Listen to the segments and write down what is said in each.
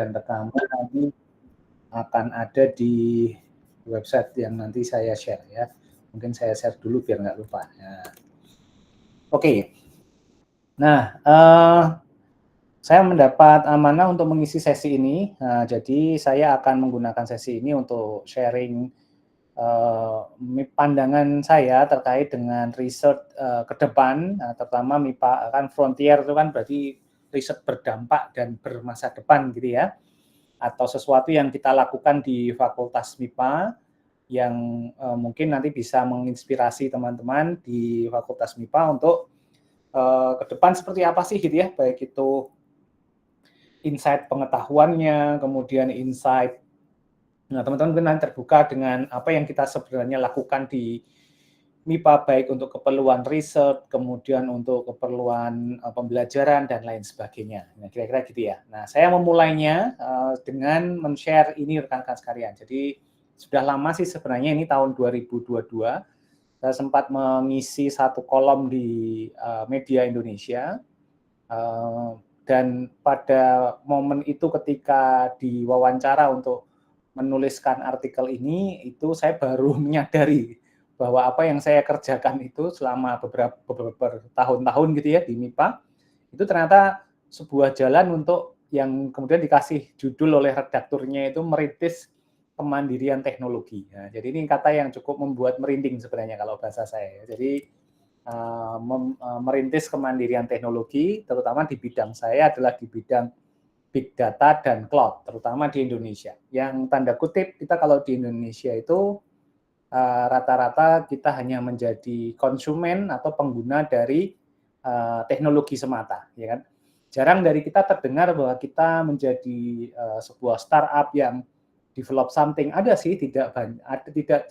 dan rekaman nanti akan ada di website yang nanti saya share ya. Mungkin saya share dulu biar nggak lupa. Nah. Oke. Nah, saya mendapat amanah untuk mengisi sesi ini. Nah, jadi saya akan menggunakan sesi ini untuk sharing pandangan saya terkait dengan riset ke depan, terutama MIPA kan frontier itu kan berarti riset berdampak dan bermasa depan gitu ya, atau sesuatu yang kita lakukan di Fakultas MIPA yang mungkin nanti bisa menginspirasi teman-teman di Fakultas MIPA untuk ke depan seperti apa sih gitu ya, baik itu insight pengetahuannya, kemudian insight. Nah, teman-teman mungkin nanti terbuka dengan apa yang kita sebenarnya lakukan di MIPA, baik untuk keperluan riset, kemudian untuk keperluan pembelajaran, dan lain sebagainya. Nah, kira-kira gitu ya. Nah, saya memulainya dengan men-share ini rekan-rekan sekalian. Jadi, sudah lama sih sebenarnya, ini tahun 2022, saya sempat mengisi satu kolom di media Indonesia, dan pada momen itu ketika diwawancara untuk menuliskan artikel ini, itu saya baru menyadari bahwa apa yang saya kerjakan itu selama beberapa tahun-tahun gitu ya di MIPA, itu ternyata sebuah jalan untuk yang kemudian dikasih judul oleh redakturnya itu merintis kemandirian teknologi. Nah, jadi ini kata yang cukup membuat merinding sebenarnya kalau bahasa saya. Jadi merintis kemandirian teknologi, terutama di bidang saya adalah di bidang big data dan cloud, terutama di Indonesia. Yang tanda kutip kita kalau di Indonesia itu rata-rata kita hanya menjadi konsumen atau pengguna dari teknologi semata, ya kan? Jarang dari kita terdengar bahwa kita menjadi sebuah startup yang develop something. Ada sih, tidak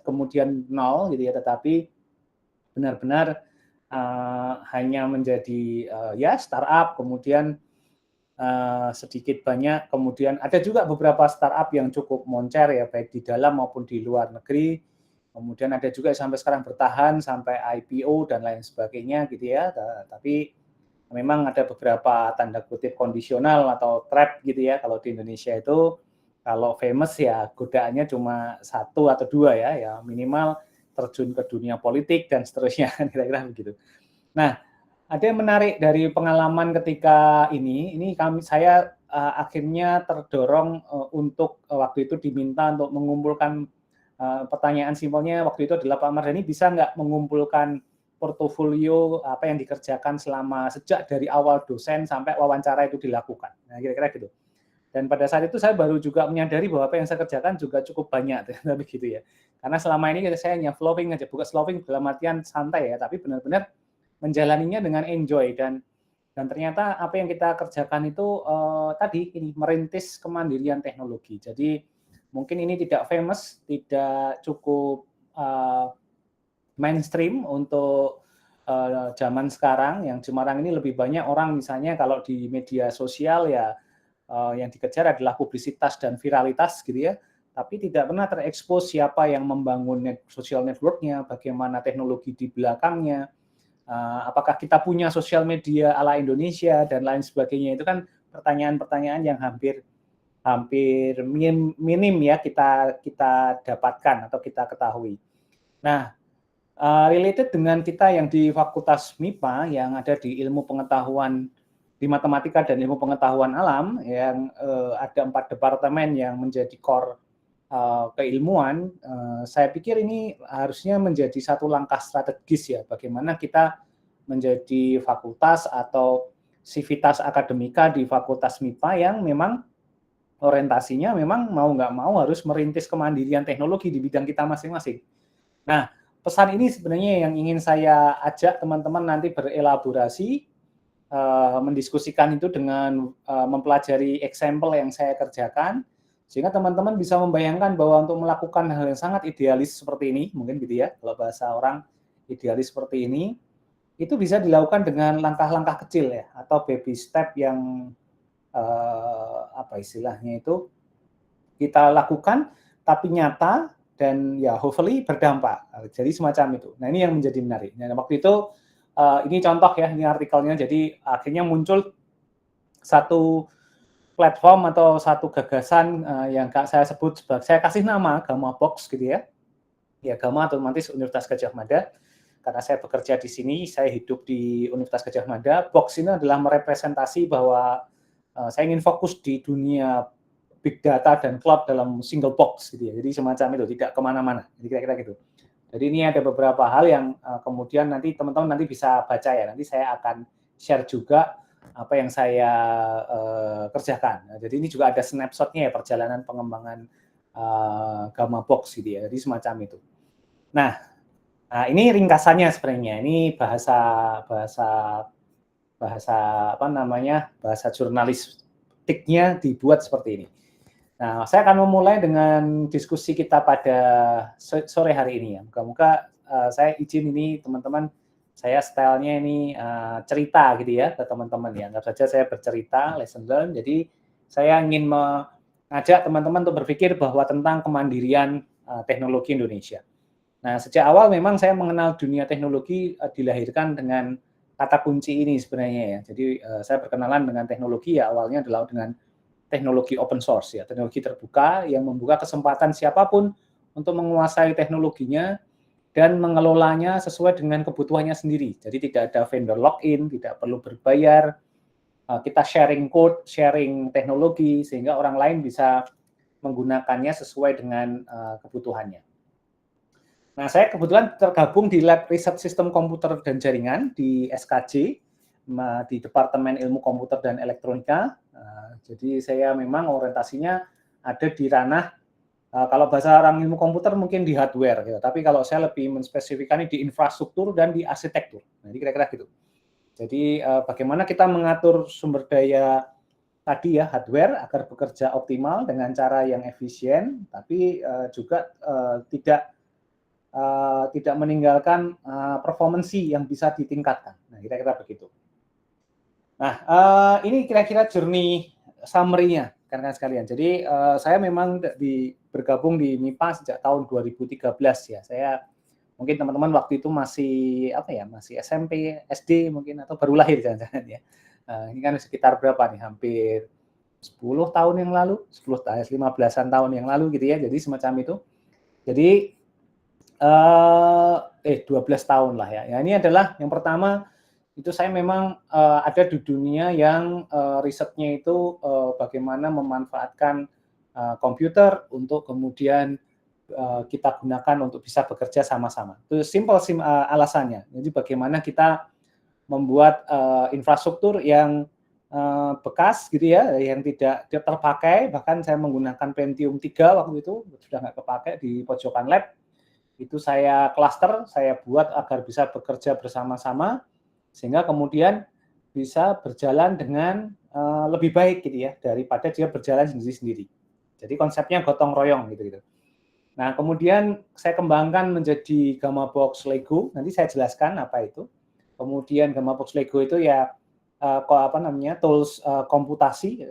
kemudian nol gitu ya, tetapi benar-benar hanya menjadi ya startup, kemudian sedikit banyak, kemudian ada juga beberapa startup yang cukup moncer ya, baik di dalam maupun di luar negeri. Kemudian ada juga sampai sekarang bertahan sampai IPO dan lain sebagainya gitu ya. Tapi memang ada beberapa tanda kutip kondisional atau trap gitu ya. Kalau di Indonesia itu kalau famous ya godaannya cuma satu atau dua ya minimal terjun ke dunia politik dan seterusnya, kira-kira begitu. Nah, ada yang menarik dari pengalaman ketika ini saya akhirnya terdorong untuk waktu itu diminta untuk mengumpulkan pertanyaan simpelnya waktu itu adalah, Pak Mardhani bisa nggak mengumpulkan portofolio apa yang dikerjakan sejak dari awal dosen sampai wawancara itu dilakukan. Nah, kira-kira gitu. Dan pada saat itu saya baru juga menyadari bahwa apa yang saya kerjakan juga cukup banyak, tapi gitu ya. Karena selama ini saya hanya flowing aja, bukan flowing dalam artian santai ya, tapi benar-benar menjalaninya dengan enjoy dan ternyata apa yang kita kerjakan itu tadi ini merintis kemandirian teknologi. Jadi mungkin ini tidak famous, tidak cukup mainstream untuk zaman sekarang. Yang Semarang ini lebih banyak orang misalnya kalau di media sosial ya yang dikejar adalah publisitas dan viralitas gitu ya. Tapi tidak pernah terekspos siapa yang membangun social network-nya, bagaimana teknologi di belakangnya, apakah kita punya sosial media ala Indonesia dan lain sebagainya. Itu kan pertanyaan-pertanyaan yang hampir minim ya kita dapatkan atau kita ketahui. Nah, related dengan kita yang di Fakultas MIPA yang ada di ilmu pengetahuan di matematika dan ilmu pengetahuan alam yang ada 4 departemen yang menjadi core keilmuan, saya pikir ini harusnya menjadi satu langkah strategis ya, bagaimana kita menjadi fakultas atau sivitas akademika di Fakultas MIPA yang memang orientasinya memang mau nggak mau harus merintis kemandirian teknologi di bidang kita masing-masing. Nah, pesan ini sebenarnya yang ingin saya ajak teman-teman nanti berelaborasi, mendiskusikan itu dengan mempelajari example yang saya kerjakan, sehingga teman-teman bisa membayangkan bahwa untuk melakukan hal yang sangat idealis seperti ini, mungkin gitu ya, kalau bahasa orang idealis seperti ini, itu bisa dilakukan dengan langkah-langkah kecil ya, atau baby step yang apa istilahnya itu kita lakukan, tapi nyata dan ya hopefully berdampak. Jadi semacam itu. Nah ini yang menjadi menarik. Nah waktu itu ini contoh ya, ini artikelnya. Jadi akhirnya muncul satu platform atau satu gagasan yang saya sebut sebagai, saya kasih nama Gamma Box gitu ya. Ya, Gamma otomatis Universitas Gadjah Mada. Karena saya bekerja di sini, saya hidup di Universitas Gadjah Mada. Box ini adalah merepresentasi bahwa saya ingin fokus di dunia big data dan cloud dalam single box gitu ya. Jadi semacam itu, tidak kemana-mana. Jadi kira-kira gitu. Jadi ini ada beberapa hal yang kemudian nanti teman-teman nanti bisa baca ya. Nanti saya akan share juga apa yang saya kerjakan. Nah, jadi ini juga ada snapshotnya ya, perjalanan pengembangan Gamma Box gitu ya. Jadi semacam itu. Nah, ini ringkasannya sebenarnya. Ini bahasa apa namanya, bahasa jurnalistiknya dibuat seperti ini. Nah, saya akan memulai dengan diskusi kita pada sore hari ini ya. Moga-moga saya izin ini teman-teman, saya stylenya ini cerita gitu ya ke teman-teman ya. Anggap saja saya bercerita, lesson learn. Jadi saya ingin mengajak teman-teman untuk berpikir bahwa tentang kemandirian teknologi Indonesia. Nah, sejak awal memang saya mengenal dunia teknologi dilahirkan dengan kata kunci ini sebenarnya ya. Jadi saya berkenalan dengan teknologi ya awalnya adalah dengan teknologi open source ya, teknologi terbuka yang membuka kesempatan siapapun untuk menguasai teknologinya dan mengelolanya sesuai dengan kebutuhannya sendiri. Jadi tidak ada vendor lock-in, tidak perlu berbayar, kita sharing code, sharing teknologi sehingga orang lain bisa menggunakannya sesuai dengan kebutuhannya. Nah, saya kebetulan tergabung di Lab Riset Sistem Komputer dan Jaringan di SKJ, di Departemen Ilmu Komputer dan Elektronika. Jadi saya memang orientasinya ada di ranah, kalau bahasa orang ilmu komputer mungkin di hardware, gitu. Tapi kalau saya lebih menspesifikkan di infrastruktur dan di arsitektur. Nah, ini kira-kira gitu. Jadi bagaimana kita mengatur sumber daya tadi ya, hardware agar bekerja optimal dengan cara yang efisien, tapi juga tidak meninggalkan performansi yang bisa ditingkatkan. Nah, kira-kira begitu. Nah, ini kira-kira journey summary-nya, rekan-rekan sekalian. Jadi saya memang bergabung di MIPA sejak tahun 2013 ya. Saya mungkin teman-teman waktu itu masih apa ya, masih SMP, SD mungkin atau baru lahir jangan-jangan ya. Ini kan sekitar berapa nih? Hampir 10 tahun yang lalu, 15-an tahun yang lalu gitu ya. Jadi semacam itu. Jadi 12 tahun lah ya. Ya, ini adalah yang pertama, itu saya memang ada di dunia yang risetnya itu bagaimana memanfaatkan komputer untuk kemudian kita gunakan untuk bisa bekerja sama-sama. Itu simple alasannya. Jadi bagaimana kita membuat infrastruktur yang bekas gitu ya, yang tidak terpakai, bahkan saya menggunakan Pentium 3 waktu itu, sudah nggak kepakai di pojokan lab, itu saya cluster, saya buat agar bisa bekerja bersama-sama, sehingga kemudian bisa berjalan dengan lebih baik gitu ya daripada dia berjalan sendiri-sendiri. Jadi konsepnya gotong royong gitu. Nah, kemudian saya kembangkan menjadi Gamma Box Lego. Nanti saya jelaskan apa itu. Kemudian Gamma Box Lego itu ya tools komputasi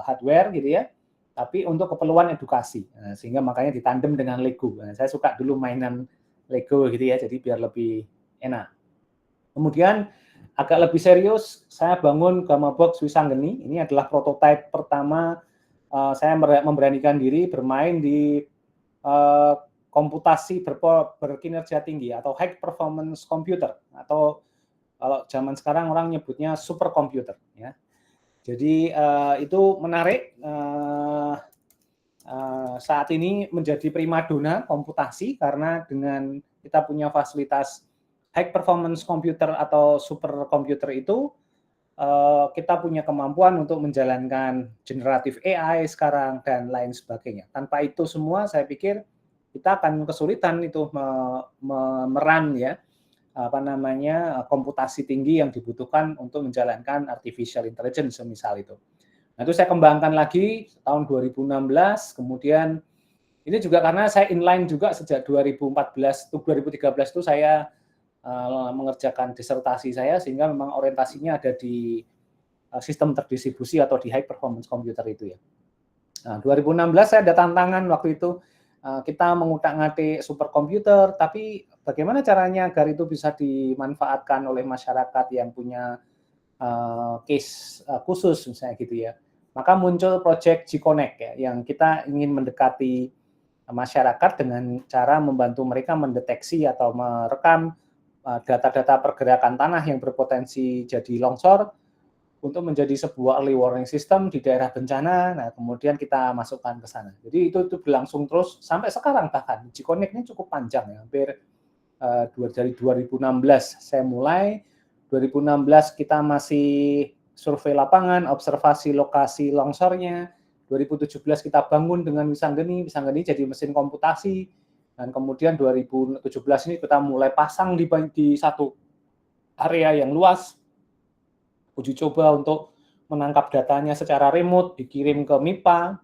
hardware gitu ya. Tapi untuk keperluan edukasi. Nah, sehingga makanya ditandem dengan Lego. Nah, saya suka dulu mainan Lego gitu ya, jadi biar lebih enak. Kemudian agak lebih serius, saya bangun Gamma Box Wisanggeni. Ini adalah prototipe pertama saya memberanikan diri bermain di komputasi berkinerja tinggi atau high performance computer, atau kalau zaman sekarang orang nyebutnya super komputer ya. Jadi itu menarik, saat ini menjadi primadona komputasi karena dengan kita punya fasilitas high performance computer atau super komputer itu, kita punya kemampuan untuk menjalankan generatif AI sekarang dan lain sebagainya. Tanpa itu semua saya pikir kita akan kesulitan itu memeran ya komputasi tinggi yang dibutuhkan untuk menjalankan artificial intelligence semisal itu. Nah, itu saya kembangkan lagi tahun 2016, kemudian ini juga karena saya inline juga sejak 2013 itu saya mengerjakan disertasi saya, sehingga memang orientasinya ada di sistem terdistribusi atau di high performance computer itu ya. Nah, 2016 saya ada tantangan waktu itu, kita mengutak-ngatik superkomputer, tapi bagaimana caranya agar itu bisa dimanfaatkan oleh masyarakat yang punya case khusus misalnya gitu ya. Maka muncul project G-Connect ya, yang kita ingin mendekati masyarakat dengan cara membantu mereka mendeteksi atau merekam data-data pergerakan tanah yang berpotensi jadi longsor untuk menjadi sebuah early warning system di daerah bencana. Nah, kemudian kita masukkan ke sana. Jadi itu berlangsung terus sampai sekarang bahkan. G-Connect ini cukup panjang ya, hampir dari 2016 saya mulai. 2016 kita masih survei lapangan, observasi lokasi longsornya. 2017 kita bangun dengan Wisanggeni jadi mesin komputasi. Dan kemudian 2017 ini kita mulai pasang di satu area yang luas, uji coba untuk menangkap datanya secara remote, dikirim ke MIPA.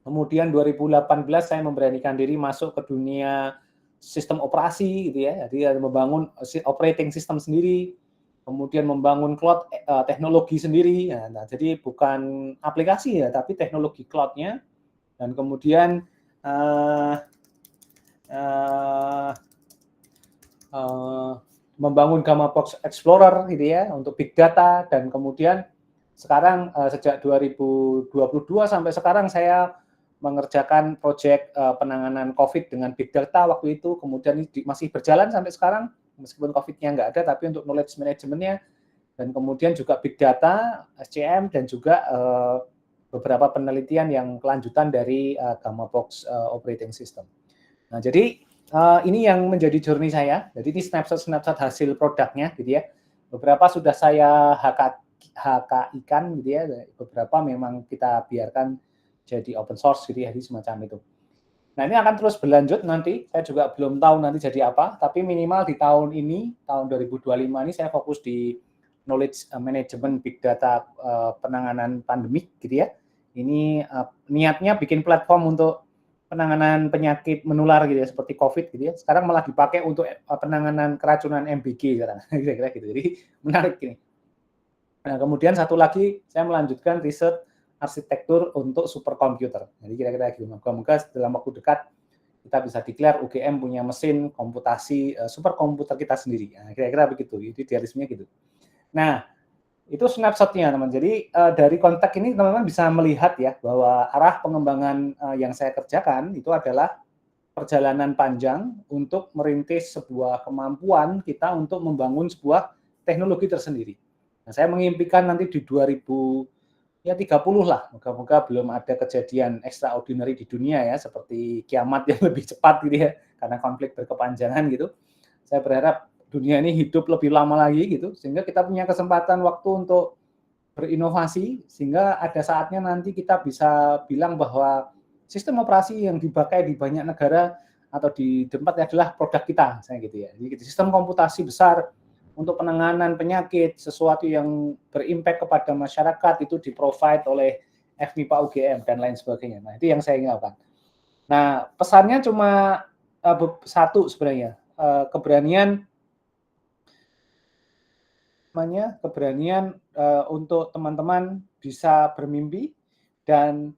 Kemudian 2018 saya memberanikan diri masuk ke dunia sistem operasi gitu ya. Jadi membangun operating system sendiri, kemudian membangun cloud teknologi sendiri. Nah, jadi bukan aplikasi ya, tapi teknologi cloud-nya. Dan kemudian membangun Gamma Box Explorer gitu ya untuk big data. Dan kemudian sekarang sejak 2022 sampai sekarang saya mengerjakan proyek penanganan COVID dengan big data waktu itu. Kemudian masih berjalan sampai sekarang meskipun COVID-nya nggak ada, tapi untuk knowledge management-nya. Dan kemudian juga big data, SCM, dan juga beberapa penelitian yang kelanjutan dari Gamma Box Operating System. Nah, jadi ini yang menjadi journey saya. Jadi ini snapshot hasil produknya gitu ya. Beberapa sudah saya HK-kan gitu ya. Beberapa memang kita biarkan jadi open source gitu ya, jadi semacam itu. Nah, ini akan terus berlanjut nanti. Saya juga belum tahu nanti jadi apa, tapi minimal di tahun ini, tahun 2025 ini saya fokus di knowledge management big data penanganan pandemik gitu ya. Ini niatnya bikin platform untuk penanganan penyakit menular gitu ya, seperti COVID gitu ya. Sekarang malah dipakai untuk penanganan keracunan MBG sekarang, kira-kira gitu. Jadi menarik ini. Nah, kemudian satu lagi saya melanjutkan riset arsitektur untuk superkomputer. Jadi kira-kira gitu. Moga-moga dalam waktu dekat kita bisa declare UGM punya mesin komputasi superkomputer kita sendiri. Nah, kira-kira begitu. Itu idealismenya gitu. Nah, itu snapshot-nya, teman. Jadi dari konteks ini teman-teman bisa melihat ya bahwa arah pengembangan yang saya kerjakan itu adalah perjalanan panjang untuk merintis sebuah kemampuan kita untuk membangun sebuah teknologi tersendiri. Nah, saya mengimpikan nanti di 2030 lah, moga-moga belum ada kejadian extraordinary di dunia ya, seperti kiamat yang lebih cepat gitu ya, karena konflik berkepanjangan gitu. Saya berharap dunia ini hidup lebih lama lagi gitu, sehingga kita punya kesempatan waktu untuk berinovasi, sehingga ada saatnya nanti kita bisa bilang bahwa sistem operasi yang dipakai di banyak negara atau di tempat adalah produk kita, saya gitu ya. Jadi sistem komputasi besar untuk penanganan penyakit, sesuatu yang berimpact kepada masyarakat itu di-provide oleh FMIPA UGM dan lain sebagainya. Nah, itu yang saya ingatkan. Nah, pesannya cuma satu sebenarnya, keberanian untuk teman-teman bisa bermimpi dan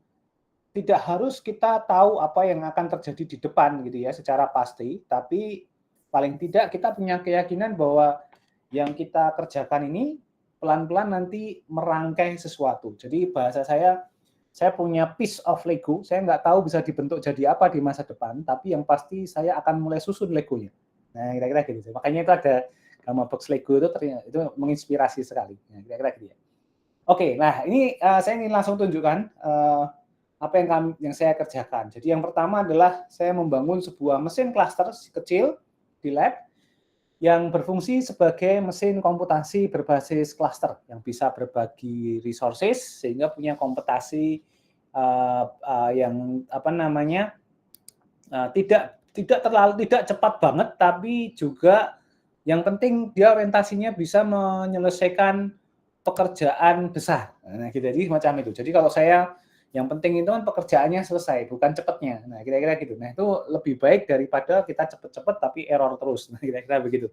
tidak harus kita tahu apa yang akan terjadi di depan gitu ya secara pasti, tapi paling tidak kita punya keyakinan bahwa yang kita kerjakan ini pelan-pelan nanti merangkai sesuatu. Jadi bahasa saya punya piece of Lego, saya nggak tahu bisa dibentuk jadi apa di masa depan, tapi yang pasti saya akan mulai susun Legonya. Nah, kira-kira gitu. Makanya itu ada Gamma Box Lego itu menginspirasi sekali. Nah, kira-kira gitu ya. Oke, nah ini saya ingin langsung tunjukkan apa yang saya kerjakan. Jadi yang pertama adalah saya membangun sebuah mesin cluster kecil di lab yang berfungsi sebagai mesin komputasi berbasis cluster yang bisa berbagi resources sehingga punya komputasi yang tidak cepat banget, tapi juga yang penting dia orientasinya bisa menyelesaikan pekerjaan besar. Nah, jadi macam itu. Jadi kalau saya yang penting itu kan pekerjaannya selesai, bukan cepatnya. Nah, kira-kira gitu. Nah, itu lebih baik daripada kita cepet-cepet tapi error terus. Nah, kira-kira begitu.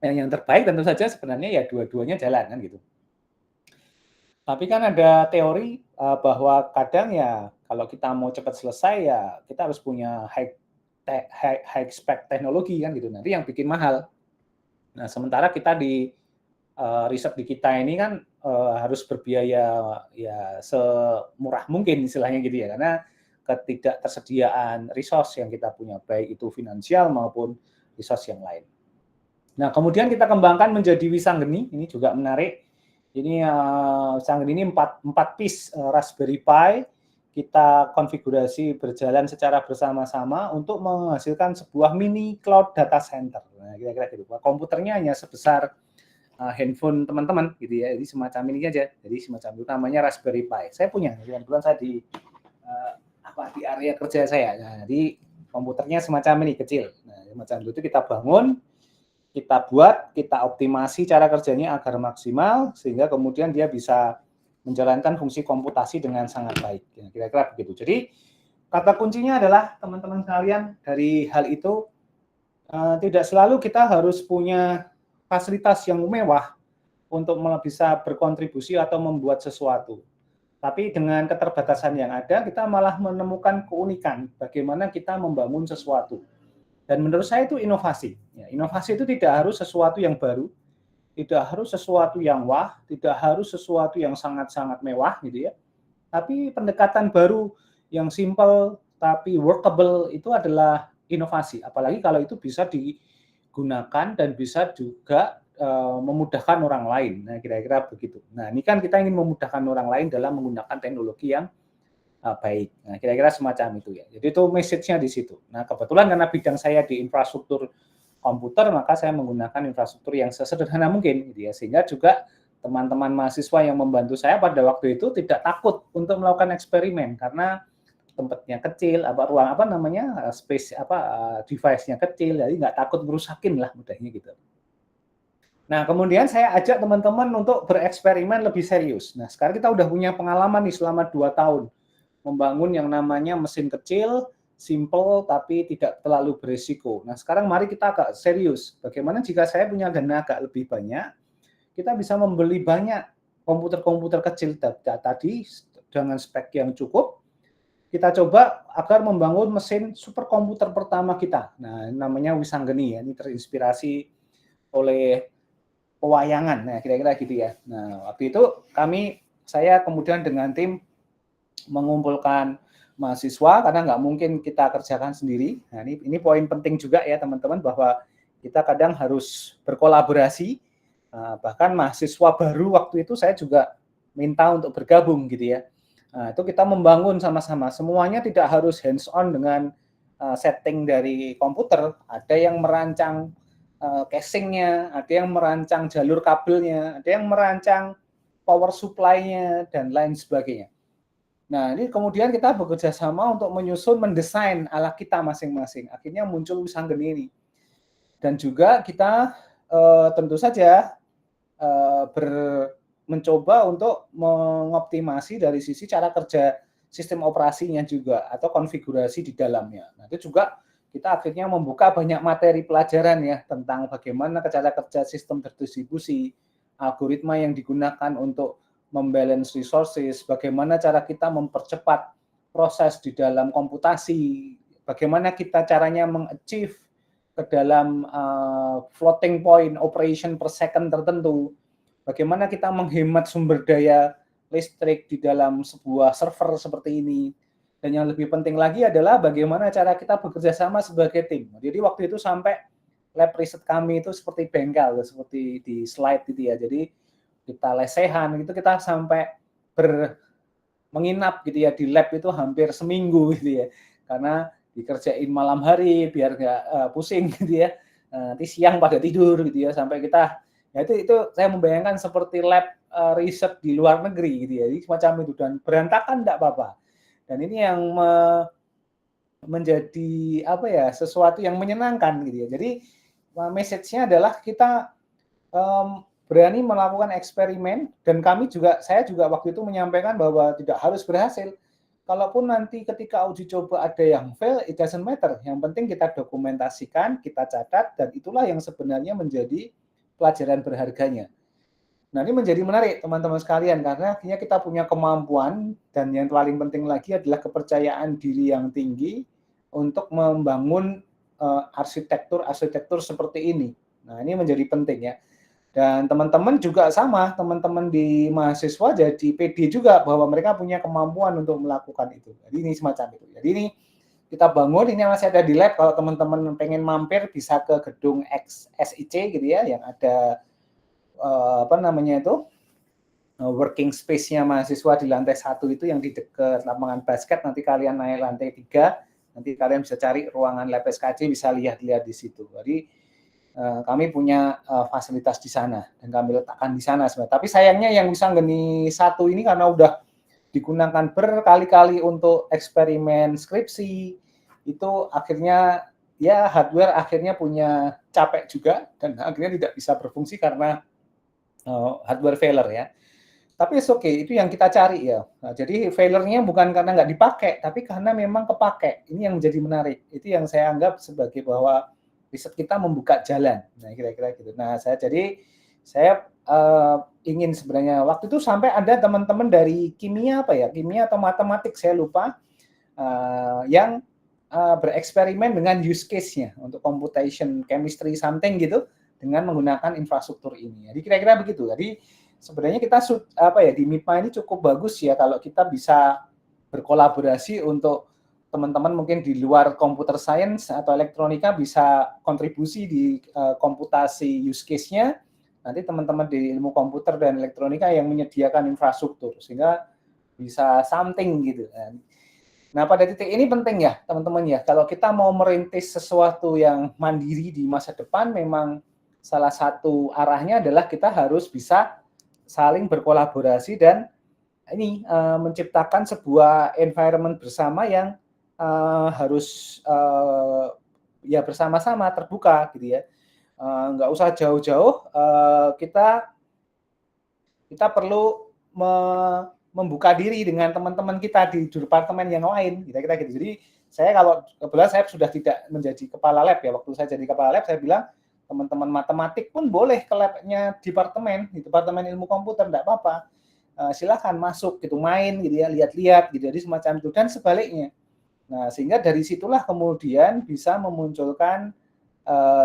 Yang terbaik tentu saja sebenarnya ya dua-duanya jalan kan gitu. Tapi kan ada teori bahwa kadang ya kalau kita mau cepat selesai ya kita harus punya high spec teknologi kan gitu. Nanti yang bikin mahal. Nah, sementara kita di riset di kita ini kan harus berbiaya ya semurah mungkin istilahnya gitu ya, karena ketidaktersediaan resource yang kita punya, baik itu finansial maupun resource yang lain. Nah, kemudian kita kembangkan menjadi Wisanggeni, ini juga menarik. Ini Wisanggeni ini 4 piece Raspberry Pi, kita konfigurasi berjalan secara bersama-sama untuk menghasilkan sebuah mini cloud data center. Nah, kira-kira gitu. Komputernya hanya sebesar handphone teman-teman gitu ya, jadi semacam ini aja. Jadi semacam itu namanya Raspberry Pi. Saya punya, kebetulan saya di di area kerja saya. Nah, jadi komputernya semacam ini kecil. Nah, semacam itu kita bangun, kita buat, kita optimasi cara kerjanya agar maksimal sehingga kemudian dia bisa menjalankan fungsi komputasi dengan sangat baik. Ya, kira-kira begitu. Jadi kata kuncinya adalah teman-teman sekalian, dari hal itu tidak selalu kita harus punya fasilitas yang mewah untuk bisa berkontribusi atau membuat sesuatu. Tapi dengan keterbatasan yang ada, kita malah menemukan keunikan bagaimana kita membangun sesuatu. Dan menurut saya itu inovasi. Ya, inovasi itu tidak harus sesuatu yang baru, tidak harus sesuatu yang wah, tidak harus sesuatu yang sangat-sangat mewah gitu ya. Tapi pendekatan baru yang simple tapi workable itu adalah inovasi. Apalagi kalau itu bisa digunakan dan bisa juga memudahkan orang lain. Nah, kira-kira begitu. Nah, ini kan kita ingin memudahkan orang lain dalam menggunakan teknologi yang baik. Nah, kira-kira semacam itu ya. Jadi itu message-nya di situ. Nah, kebetulan karena bidang saya di infrastruktur komputer, maka saya menggunakan infrastruktur yang sesederhana mungkin gitu ya. Sehingga juga teman-teman mahasiswa yang membantu saya pada waktu itu tidak takut untuk melakukan eksperimen karena tempatnya kecil, ruang space device-nya kecil, jadi nggak takut merusakin lah mudahnya gitu. Nah, kemudian saya ajak teman-teman untuk bereksperimen lebih serius. Nah, sekarang kita udah punya pengalaman nih selama 2 tahun membangun yang namanya mesin kecil, simple tapi tidak terlalu berisiko. Nah, sekarang mari kita agak serius. Bagaimana jika saya punya dana agak lebih banyak, kita bisa membeli banyak komputer-komputer kecil tadi dengan spek yang cukup. Kita coba agar membangun mesin superkomputer pertama kita. Nah, namanya Wisanggeni ya. Ini terinspirasi oleh pewayangan. Nah, kira-kira gitu ya. Nah, waktu itu saya kemudian dengan tim mengumpulkan mahasiswa karena nggak mungkin kita kerjakan sendiri. Nah, ini poin penting juga ya teman-teman, bahwa kita kadang harus berkolaborasi. Bahkan mahasiswa baru waktu itu saya juga minta untuk bergabung gitu ya. Nah, itu kita membangun sama-sama. Semuanya tidak harus hands on dengan setting dari komputer. Ada yang merancang casingnya, ada yang merancang jalur kabelnya, ada yang merancang power supply-nya, dan lain sebagainya. Nah, ini kemudian kita bekerja sama untuk menyusun, mendesain ala kita masing-masing. Akhirnya muncul Wisanggeni ini. Dan juga kita tentu saja mencoba untuk mengoptimasi dari sisi cara kerja sistem operasinya juga, atau konfigurasi di dalamnya. Nah, itu juga kita akhirnya membuka banyak materi pelajaran ya tentang bagaimana cara kerja sistem terdistribusi, algoritma yang digunakan untuk membalance resources, bagaimana cara kita mempercepat proses di dalam komputasi, bagaimana kita caranya mengachieve ke dalam floating point operation per second tertentu, bagaimana kita menghemat sumber daya listrik di dalam sebuah server seperti ini. Dan yang lebih penting lagi adalah bagaimana cara kita bekerja sama sebagai tim. Jadi waktu itu sampai lab riset kami itu seperti bengkel, seperti di slide gitu ya. Jadi kita lesehan, itu kita sampai menginap gitu ya di lab itu hampir seminggu gitu ya. Karena dikerjain malam hari biar nggak pusing gitu ya. Nanti siang pada tidur gitu ya, sampai kita ya itu saya membayangkan seperti lab riset di luar negeri gitu ya. Jadi semacam itu, dan berantakan enggak apa-apa. Dan ini yang menjadi sesuatu yang menyenangkan gitu ya. Jadi message-nya adalah kita berani melakukan eksperimen, dan saya juga waktu itu menyampaikan bahwa tidak harus berhasil. Kalaupun nanti ketika uji coba ada yang fail, it doesn't matter. Yang penting kita dokumentasikan, kita catat, dan itulah yang sebenarnya menjadi pelajaran berharganya. Nah, ini menjadi menarik teman-teman sekalian, karena akhirnya kita punya kemampuan, dan yang paling penting lagi adalah kepercayaan diri yang tinggi untuk membangun arsitektur seperti ini. Nah, ini menjadi penting ya. Dan teman-teman juga sama, teman-teman di mahasiswa jadi pede juga bahwa mereka punya kemampuan untuk melakukan itu. Jadi ini semacam itu. Jadi ini kita bangun, ini masih ada di lab, kalau teman-teman pengen mampir bisa ke gedung SIC gitu ya, yang ada apa namanya itu, working space-nya mahasiswa di lantai 1 itu yang di dekat lapangan basket, nanti kalian naik lantai 3, nanti kalian bisa cari ruangan lab SKJ, bisa lihat-lihat di situ. Jadi kami punya fasilitas di sana dan kami letakkan di sana sebenarnya. Tapi sayangnya yang Wisanggeni 1 ini karena udah digunakan berkali-kali untuk eksperimen skripsi, itu akhirnya ya hardware akhirnya punya capek juga dan akhirnya tidak bisa berfungsi karena hardware failure ya. Tapi it's okay, itu yang kita cari ya. Nah, jadi failure-nya bukan karena nggak dipakai, tapi karena memang kepake. Ini yang menjadi menarik. Itu yang saya anggap sebagai bahwa riset kita membuka jalan. Nah, kira-kira gitu. Nah, saya ingin sebenarnya waktu itu sampai ada teman-teman dari kimia kimia atau matematik saya lupa, yang bereksperimen dengan use case-nya untuk computation chemistry something gitu dengan menggunakan infrastruktur ini. Jadi kira-kira begitu. Jadi sebenarnya kita di MIPA ini cukup bagus ya kalau kita bisa berkolaborasi untuk teman-teman mungkin di luar computer science atau elektronika bisa kontribusi di komputasi use case-nya. Nanti teman-teman di ilmu komputer dan elektronika yang menyediakan infrastruktur sehingga bisa something gitu. Nah, pada titik ini penting ya, teman-teman ya. Kalau kita mau merintis sesuatu yang mandiri di masa depan, memang salah satu arahnya adalah kita harus bisa saling berkolaborasi dan ini menciptakan sebuah environment bersama yang harus ya bersama-sama terbuka gitu ya. Nggak usah jauh-jauh, kita perlu membuka diri dengan teman-teman kita di departemen yang lain, kira-kira gitu. Jadi saya kalau kebetulan saya sudah tidak menjadi kepala lab ya, waktu saya jadi kepala lab saya bilang teman-teman matematik pun boleh ke labnya di departemen ilmu komputer, enggak apa-apa. Silakan masuk gitu, main gitu ya, lihat-lihat gitu, jadi semacam itu dan sebaliknya. Nah, sehingga dari situlah kemudian bisa memunculkan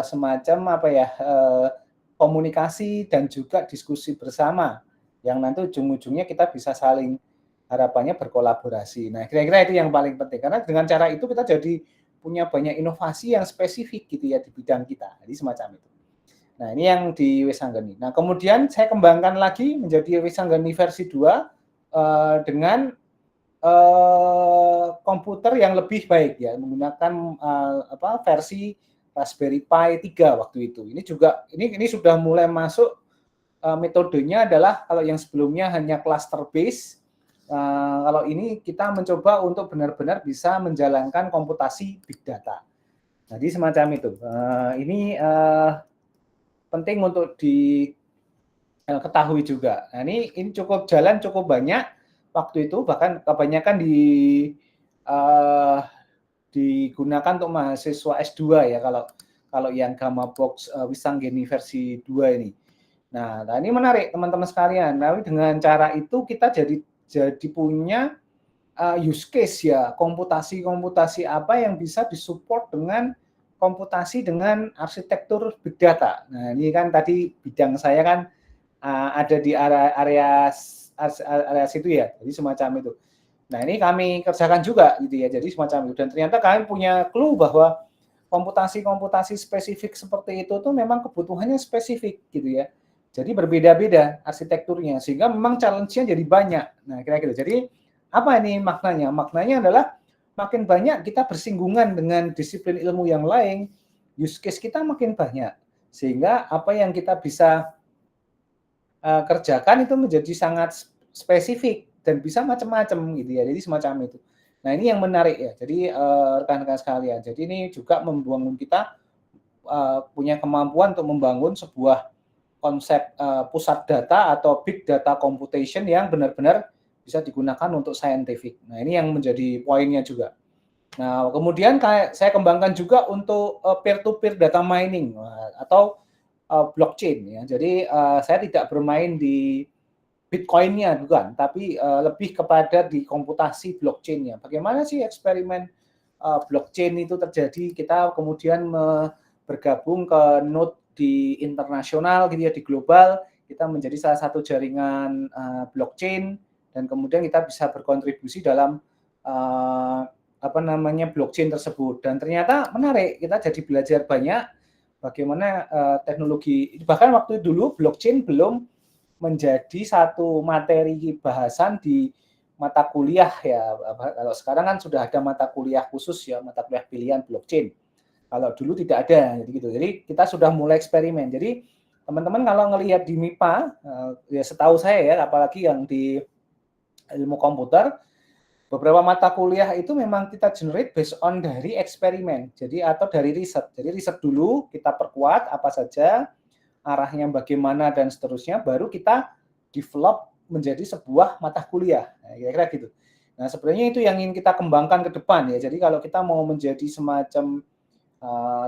semacam komunikasi dan juga diskusi bersama yang nanti ujung-ujungnya kita bisa saling harapannya berkolaborasi. Nah, kira-kira itu yang paling penting karena dengan cara itu kita jadi punya banyak inovasi yang spesifik gitu ya di bidang kita. Jadi semacam itu. Nah, ini yang di Wisanggeni. Nah, kemudian saya kembangkan lagi menjadi Wisanggeni versi 2 dengan komputer yang lebih baik ya, menggunakan versi Raspberry Pi 3 waktu itu. Ini juga ini sudah mulai masuk metodenya adalah kalau yang sebelumnya hanya cluster base, kalau ini kita mencoba untuk benar-benar bisa menjalankan komputasi big data. Jadi semacam itu. Ini penting untuk diketahui juga. Nah, ini cukup banyak waktu itu, bahkan kebanyakan digunakan untuk mahasiswa S2 ya kalau yang Gamma Box Wisanggeni versi 2 ini. Nah, ini menarik teman-teman sekalian. Tapi dengan cara itu kita jadi punya use case ya, komputasi apa yang bisa disupport dengan komputasi dengan arsitektur big data. Nah, ini kan tadi bidang saya kan ada di area situ ya, jadi semacam itu. Nah, ini kami kerjakan juga gitu ya, jadi semacam itu. Dan ternyata kami punya clue bahwa komputasi spesifik seperti itu tuh memang kebutuhannya spesifik gitu ya. Jadi berbeda-beda arsitekturnya, sehingga memang challenge-nya jadi banyak. Nah, kira-kira. Jadi apa ini maknanya? Maknanya adalah makin banyak kita bersinggungan dengan disiplin ilmu yang lain, use case kita makin banyak. Sehingga apa yang kita bisa kerjakan itu menjadi sangat spesifik dan bisa macam-macam gitu ya. Jadi semacam itu. Nah, ini yang menarik ya. Jadi rekan-rekan sekalian. Jadi ini juga membangun kita punya kemampuan untuk membangun sebuah konsep pusat data atau big data computation yang benar-benar bisa digunakan untuk scientific. Nah, ini yang menjadi poinnya juga. Nah, kemudian saya kembangkan juga untuk peer-to-peer data mining atau blockchain ya. Jadi saya tidak bermain di Bitcoin-nya bukan, tapi lebih kepada di komputasi blockchain-nya. Bagaimana sih eksperimen blockchain itu terjadi? Kita kemudian bergabung ke node di internasional gitu ya, di global, kita menjadi salah satu jaringan blockchain, dan kemudian kita bisa berkontribusi dalam blockchain tersebut. Dan ternyata menarik, kita jadi belajar banyak bagaimana teknologi, bahkan waktu dulu blockchain belum menjadi satu materi bahasan di mata kuliah ya. Kalau sekarang kan sudah ada mata kuliah khusus ya, mata kuliah pilihan blockchain. Kalau dulu tidak ada, jadi gitu. Jadi kita sudah mulai eksperimen. Jadi teman-teman kalau ngelihat di MIPA, ya setahu saya ya, apalagi yang di ilmu komputer, beberapa mata kuliah itu memang kita generate based on dari eksperimen. Jadi atau dari riset. Jadi riset dulu kita perkuat apa saja, arahnya bagaimana dan seterusnya, baru kita develop menjadi sebuah mata kuliah. Nah, kira-kira gitu. Nah, sebenarnya itu yang ingin kita kembangkan ke depan ya. Jadi kalau kita mau menjadi semacam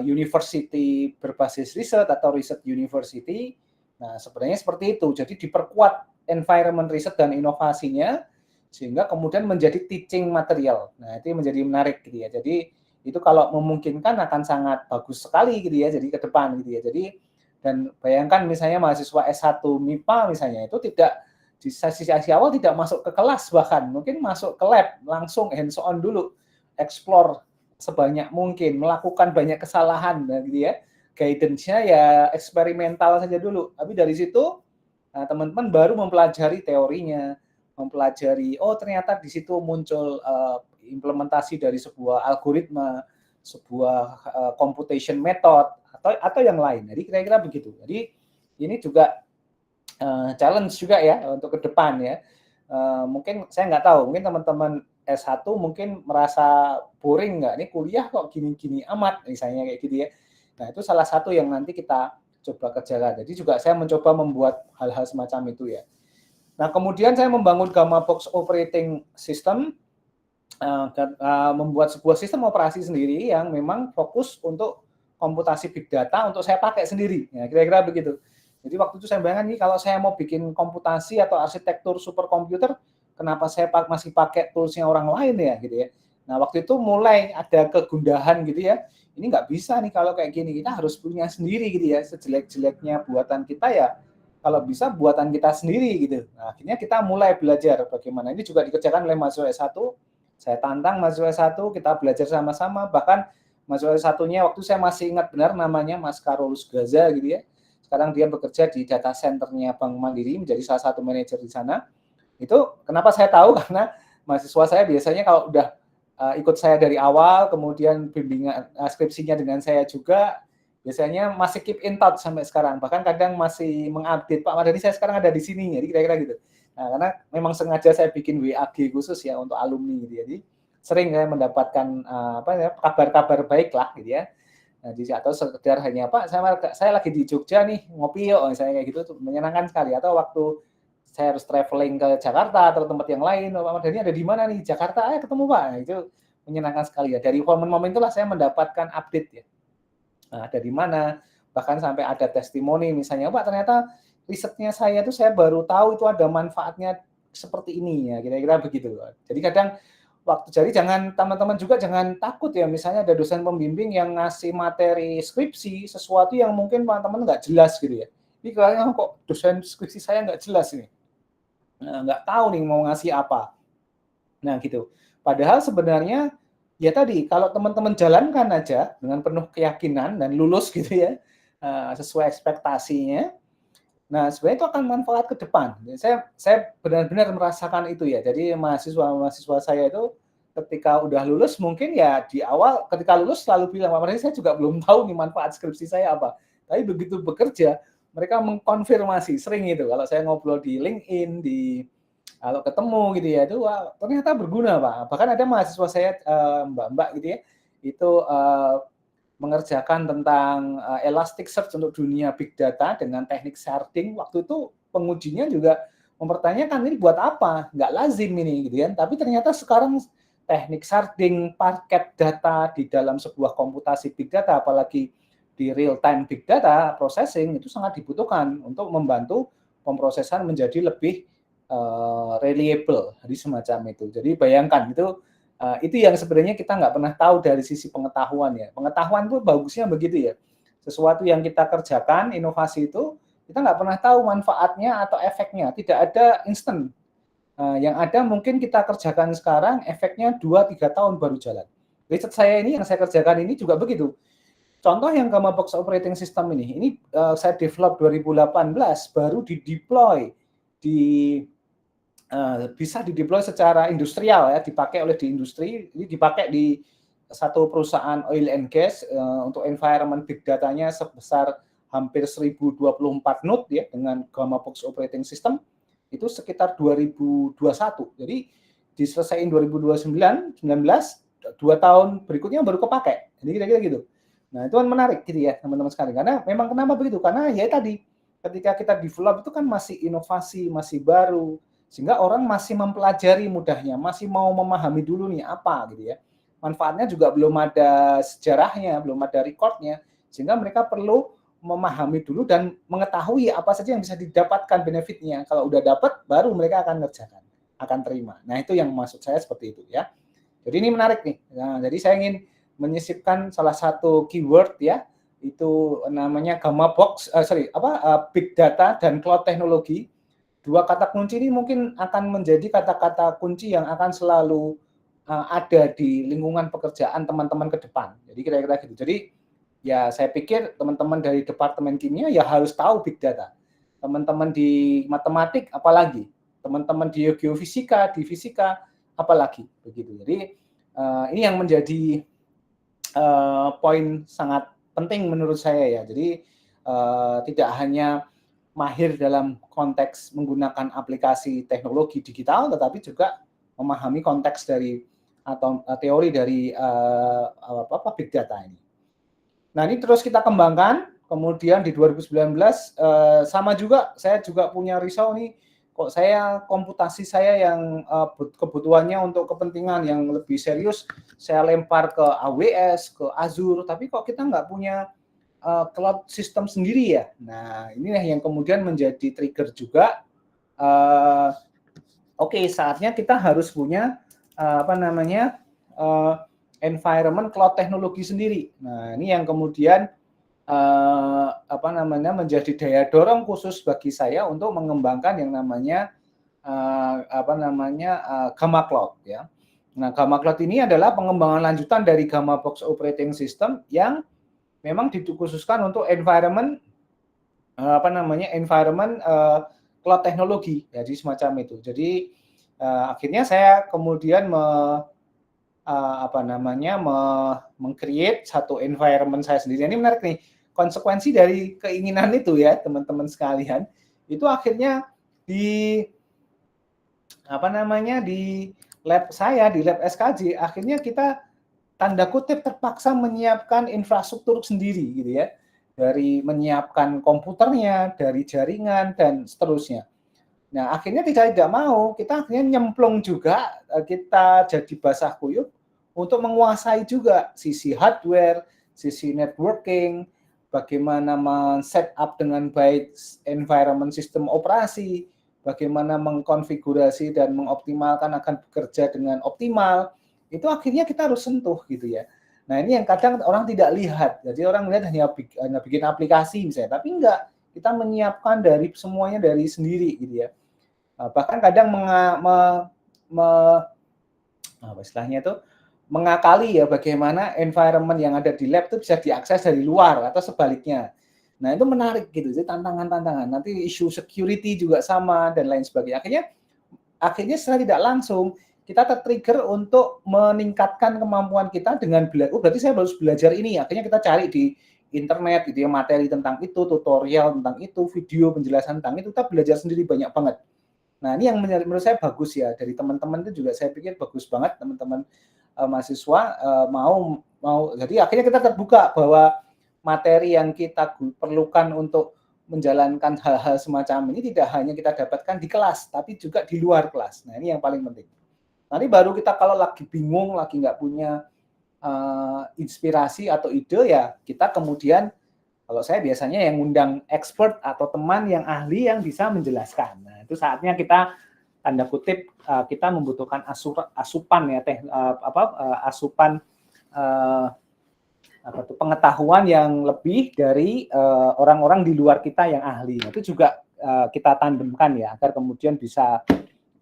university berbasis riset atau riset university, nah sebenarnya seperti itu. Jadi diperkuat environment riset dan inovasinya, sehingga kemudian menjadi teaching material. Nah, itu menjadi menarik gitu ya. Jadi itu kalau memungkinkan akan sangat bagus sekali gitu ya, jadi ke depan gitu ya. Jadi dan bayangkan misalnya mahasiswa S1 MIPA misalnya, itu tidak di sesi awal tidak masuk ke kelas, bahkan mungkin masuk ke lab, langsung hands on dulu, explore sebanyak mungkin, melakukan banyak kesalahan gitu ya. Guidance-nya ya eksperimental saja dulu. Tapi dari situ teman-teman baru mempelajari teorinya, mempelajari ternyata di situ muncul implementasi dari sebuah algoritma, sebuah computation method atau yang lain. Jadi kira-kira begitu. Jadi ini juga challenge juga ya untuk ke depan ya. Mungkin saya nggak tahu, mungkin teman-teman S1 mungkin merasa boring nggak, ini kuliah kok gini-gini amat misalnya kayak gitu ya. Nah, itu salah satu yang nanti kita coba kerjakan. Jadi juga saya mencoba membuat hal-hal semacam itu ya. Nah, kemudian saya membangun Gamma Box Operating System, membuat sebuah sistem operasi sendiri yang memang fokus untuk komputasi big data untuk saya pakai sendiri. Ya, kira-kira begitu. Jadi waktu itu saya bayangkan nih, kalau saya mau bikin komputasi atau arsitektur superkomputer, kenapa saya masih pakai toolsnya orang lain ya gitu ya. Nah, waktu itu mulai ada kegundahan gitu ya. Ini nggak bisa nih kalau kayak gini, kita harus punya sendiri gitu ya. Sejelek-jeleknya buatan kita ya, kalau bisa buatan kita sendiri gitu. Nah, akhirnya kita mulai belajar bagaimana. Ini juga dikerjakan oleh mahasiswa S1. Saya tantang mahasiswa S1, kita belajar sama-sama. Bahkan mahasiswa S1-nya waktu saya masih ingat benar namanya Mas Carolus Gaza gitu ya. Sekarang dia bekerja di data center-nya Bank Mandiri, menjadi salah satu manajer di sana. Itu kenapa saya tahu, karena mahasiswa saya biasanya kalau udah ikut saya dari awal, kemudian bimbingan skripsinya dengan saya juga, biasanya masih keep in touch sampai sekarang. Bahkan kadang masih mengupdate, Pak Mardhani saya sekarang ada di sini, jadi kira-kira gitu. Nah, karena memang sengaja saya bikin WAG khusus ya untuk alumni gitu. Jadi sering saya mendapatkan kabar-kabar baik lah gitu ya. Nah, atau sekedar hanya Pak, saya lagi di Jogja nih, ngopi yuk, misalnya kayak gitu, menyenangkan sekali. Atau waktu saya harus traveling ke Jakarta atau tempat yang lain, Pak Mardhani ada di mana nih? Jakarta, ketemu Pak. Nah, itu menyenangkan sekali ya. Dari momen-momen itulah saya mendapatkan update ya. Nah, dari mana? Bahkan sampai ada testimoni misalnya, Pak ternyata risetnya saya tuh saya baru tahu itu ada manfaatnya seperti ini ya, kira-kira begitu. Jadi kadang jadi jangan teman-teman juga jangan takut ya, misalnya ada dosen pembimbing yang ngasih materi skripsi sesuatu yang mungkin teman-teman nggak jelas gitu ya. Ini kayaknya kok dosen skripsi saya nggak jelas ini. Nah, nggak tahu nih mau ngasih apa. Nah gitu. Padahal sebenarnya ya tadi kalau teman-teman jalankan aja dengan penuh keyakinan dan lulus gitu ya, sesuai ekspektasinya, nah sebenarnya itu akan manfaat ke depan. Saya benar-benar merasakan itu ya. Jadi mahasiswa saya itu ketika udah lulus mungkin ya di awal ketika lulus selalu bilang, Pak Mardhani saya juga belum tahu nih manfaat skripsi saya apa. Tapi begitu bekerja mereka mengkonfirmasi, sering itu kalau saya ngobrol di LinkedIn, kalau ketemu gitu ya, itu wah, ternyata berguna Pak. Bahkan ada mahasiswa saya mbak-mbak gitu ya, itu mengerjakan tentang Elasticsearch untuk dunia big data dengan teknik sharding. Waktu itu pengujinya juga mempertanyakan ini buat apa? Nggak lazim ini gitu kan. Tapi ternyata sekarang teknik sharding, paket data di dalam sebuah komputasi big data, apalagi di real time big data processing, itu sangat dibutuhkan untuk membantu pemrosesan menjadi lebih reliable, jadi semacam itu. Jadi bayangkan itu yang sebenarnya kita nggak pernah tahu dari sisi pengetahuan ya. Pengetahuan itu bagusnya begitu ya. Sesuatu yang kita kerjakan, inovasi itu, kita nggak pernah tahu manfaatnya atau efeknya. Tidak ada instan. Yang ada mungkin kita kerjakan sekarang, efeknya 2-3 tahun baru jalan. Riset saya ini, yang saya kerjakan ini juga begitu. Contoh yang Gamma Box Operating System ini saya develop 2018, baru di-deploy, bisa di-deploy secara industrial ya, dipakai oleh di industri, ini dipakai di satu perusahaan oil and gas untuk environment big data-nya sebesar hampir 1024 node ya dengan Gamma Box Operating System itu sekitar 2021. Jadi diselesaikan 2019, 2 tahun berikutnya baru kepakai. Jadi kira-kira gitu. Nah, itu kan menarik gitu ya, teman-teman sekalian. Karena memang kenapa begitu? Karena ya tadi ketika kita develop itu kan masih inovasi, masih baru, sehingga orang masih mempelajari mudahnya, masih mau memahami dulu nih apa gitu ya. Manfaatnya juga belum ada sejarahnya, belum ada recordnya, sehingga mereka perlu memahami dulu dan mengetahui apa saja yang bisa didapatkan benefitnya. Kalau udah dapat, baru mereka akan ngerjakan, akan terima. Nah, itu yang maksud saya seperti itu ya. Jadi ini menarik nih. Nah, jadi saya ingin menyisipkan salah satu keyword ya, itu namanya Gamma Box, Big Data dan Cloud Technology. Dua kata kunci ini mungkin akan menjadi kata-kata kunci yang akan selalu ada di lingkungan pekerjaan teman-teman ke depan. Jadi kira-kira gitu. Jadi ya saya pikir teman-teman dari Departemen Kimia ya harus tahu Big Data. Teman-teman di matematik apalagi. Teman-teman di geofisika, di fisika apalagi. Begitu. Jadi ini yang menjadi poin sangat penting menurut saya ya. Jadi tidak hanya mahir dalam konteks menggunakan aplikasi teknologi digital, tetapi juga memahami konteks dari atau teori dari big data ini. Nah, ini terus kita kembangkan. Kemudian di 2019 sama juga saya juga punya risau nih, kok saya komputasi saya yang kebutuhannya untuk kepentingan yang lebih serius saya lempar ke AWS, ke Azure, tapi kok kita nggak punya cloud system sendiri ya. Nah, inilah yang kemudian menjadi trigger juga. Oke, saatnya kita harus punya environment cloud teknologi sendiri. Nah, ini yang kemudian menjadi daya dorong khusus bagi saya untuk mengembangkan yang namanya Gamma Cloud ya. Nah, Gamma Cloud ini adalah pengembangan lanjutan dari Gamma Box Operating System yang memang dikhususkan untuk environment cloud teknologi, jadi semacam itu. Jadi akhirnya saya kemudian meng-create satu environment saya sendiri. Ini menarik nih, konsekuensi dari keinginan itu ya teman-teman sekalian, itu akhirnya di lab saya, di lab SKJ, akhirnya kita tanda kutip terpaksa menyiapkan infrastruktur sendiri gitu ya, dari menyiapkan komputernya, dari jaringan dan seterusnya. Nah, akhirnya tidak mau, kita akhirnya nyemplung juga, kita jadi basah kuyup untuk menguasai juga sisi hardware, sisi networking, bagaimana men-set up dengan baik environment sistem operasi, bagaimana mengkonfigurasi dan mengoptimalkan akan bekerja dengan optimal. Itu akhirnya kita harus sentuh gitu ya. Nah, ini yang kadang orang tidak lihat. Jadi orang lihat hanya bikin aplikasi misalnya, tapi enggak. Kita menyiapkan dari semuanya dari sendiri gitu ya. Bahkan kadang istilahnya itu mengakali ya bagaimana environment yang ada di lab itu bisa diakses dari luar atau sebaliknya. Nah, itu menarik gitu. Jadi tantangan-tantangan. Nanti isu security juga sama dan lain sebagainya. Akhirnya secara tidak langsung kita ter-trigger untuk meningkatkan kemampuan kita dengan belajar. Oh, berarti saya harus belajar ini. Akhirnya kita cari di internet gitu ya, materi tentang itu, tutorial tentang itu, video penjelasan tentang itu, kita belajar sendiri banyak banget. Nah, ini yang menurut saya bagus ya, dari teman-teman itu juga saya pikir bagus banget teman-teman mahasiswa mau jadi akhirnya kita terbuka bahwa materi yang kita perlukan untuk menjalankan hal-hal semacam ini tidak hanya kita dapatkan di kelas, tapi juga di luar kelas. Nah, ini yang paling penting. Nanti baru kita kalau lagi bingung, lagi nggak punya inspirasi atau ide ya kita kemudian, kalau saya biasanya yang ngundang expert atau teman yang ahli yang bisa menjelaskan. Nah, itu saatnya kita tanda kutip kita membutuhkan asupan ya asupan pengetahuan yang lebih dari orang-orang di luar kita yang ahli. Itu juga kita tandemkan ya, agar kemudian bisa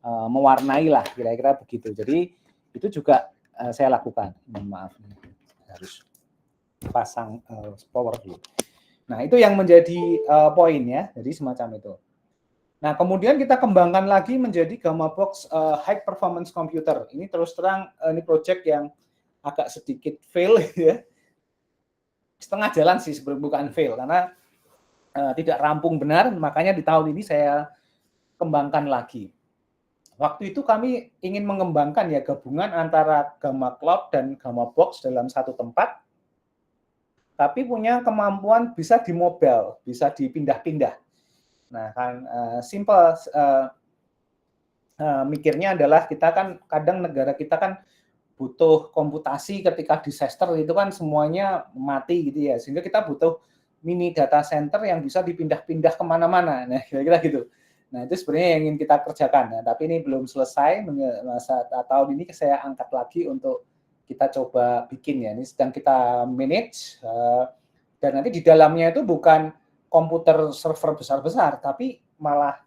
mewarnai lah, kira-kira begitu. Jadi itu juga saya lakukan. Mohon maaf, harus pasang power dulu. Nah, itu yang menjadi poin ya, jadi semacam itu. Nah, kemudian kita kembangkan lagi menjadi Gammabox High Performance Computer. Ini terus terang ini project yang agak sedikit fail ya. Setengah jalan sih, bukan fail, karena tidak rampung benar, makanya di tahun ini saya kembangkan lagi. Waktu itu kami ingin mengembangkan ya gabungan antara Gamma Cloud dan Gammabox dalam satu tempat, tapi punya kemampuan bisa di mobile, bisa dipindah-pindah. Nah, kan simple mikirnya adalah kita kan kadang negara kita kan butuh komputasi ketika disaster itu kan semuanya mati gitu ya, sehingga kita butuh mini data center yang bisa dipindah-pindah kemana-mana. Nah, kira-kira gitu. Nah, itu sebenarnya yang ingin kita kerjakan. Nah, tapi ini belum selesai. Masa tahun ini saya angkat lagi untuk kita coba bikin ya. Ini sedang kita manage. Dan nanti di dalamnya itu bukan komputer server besar-besar, tapi malah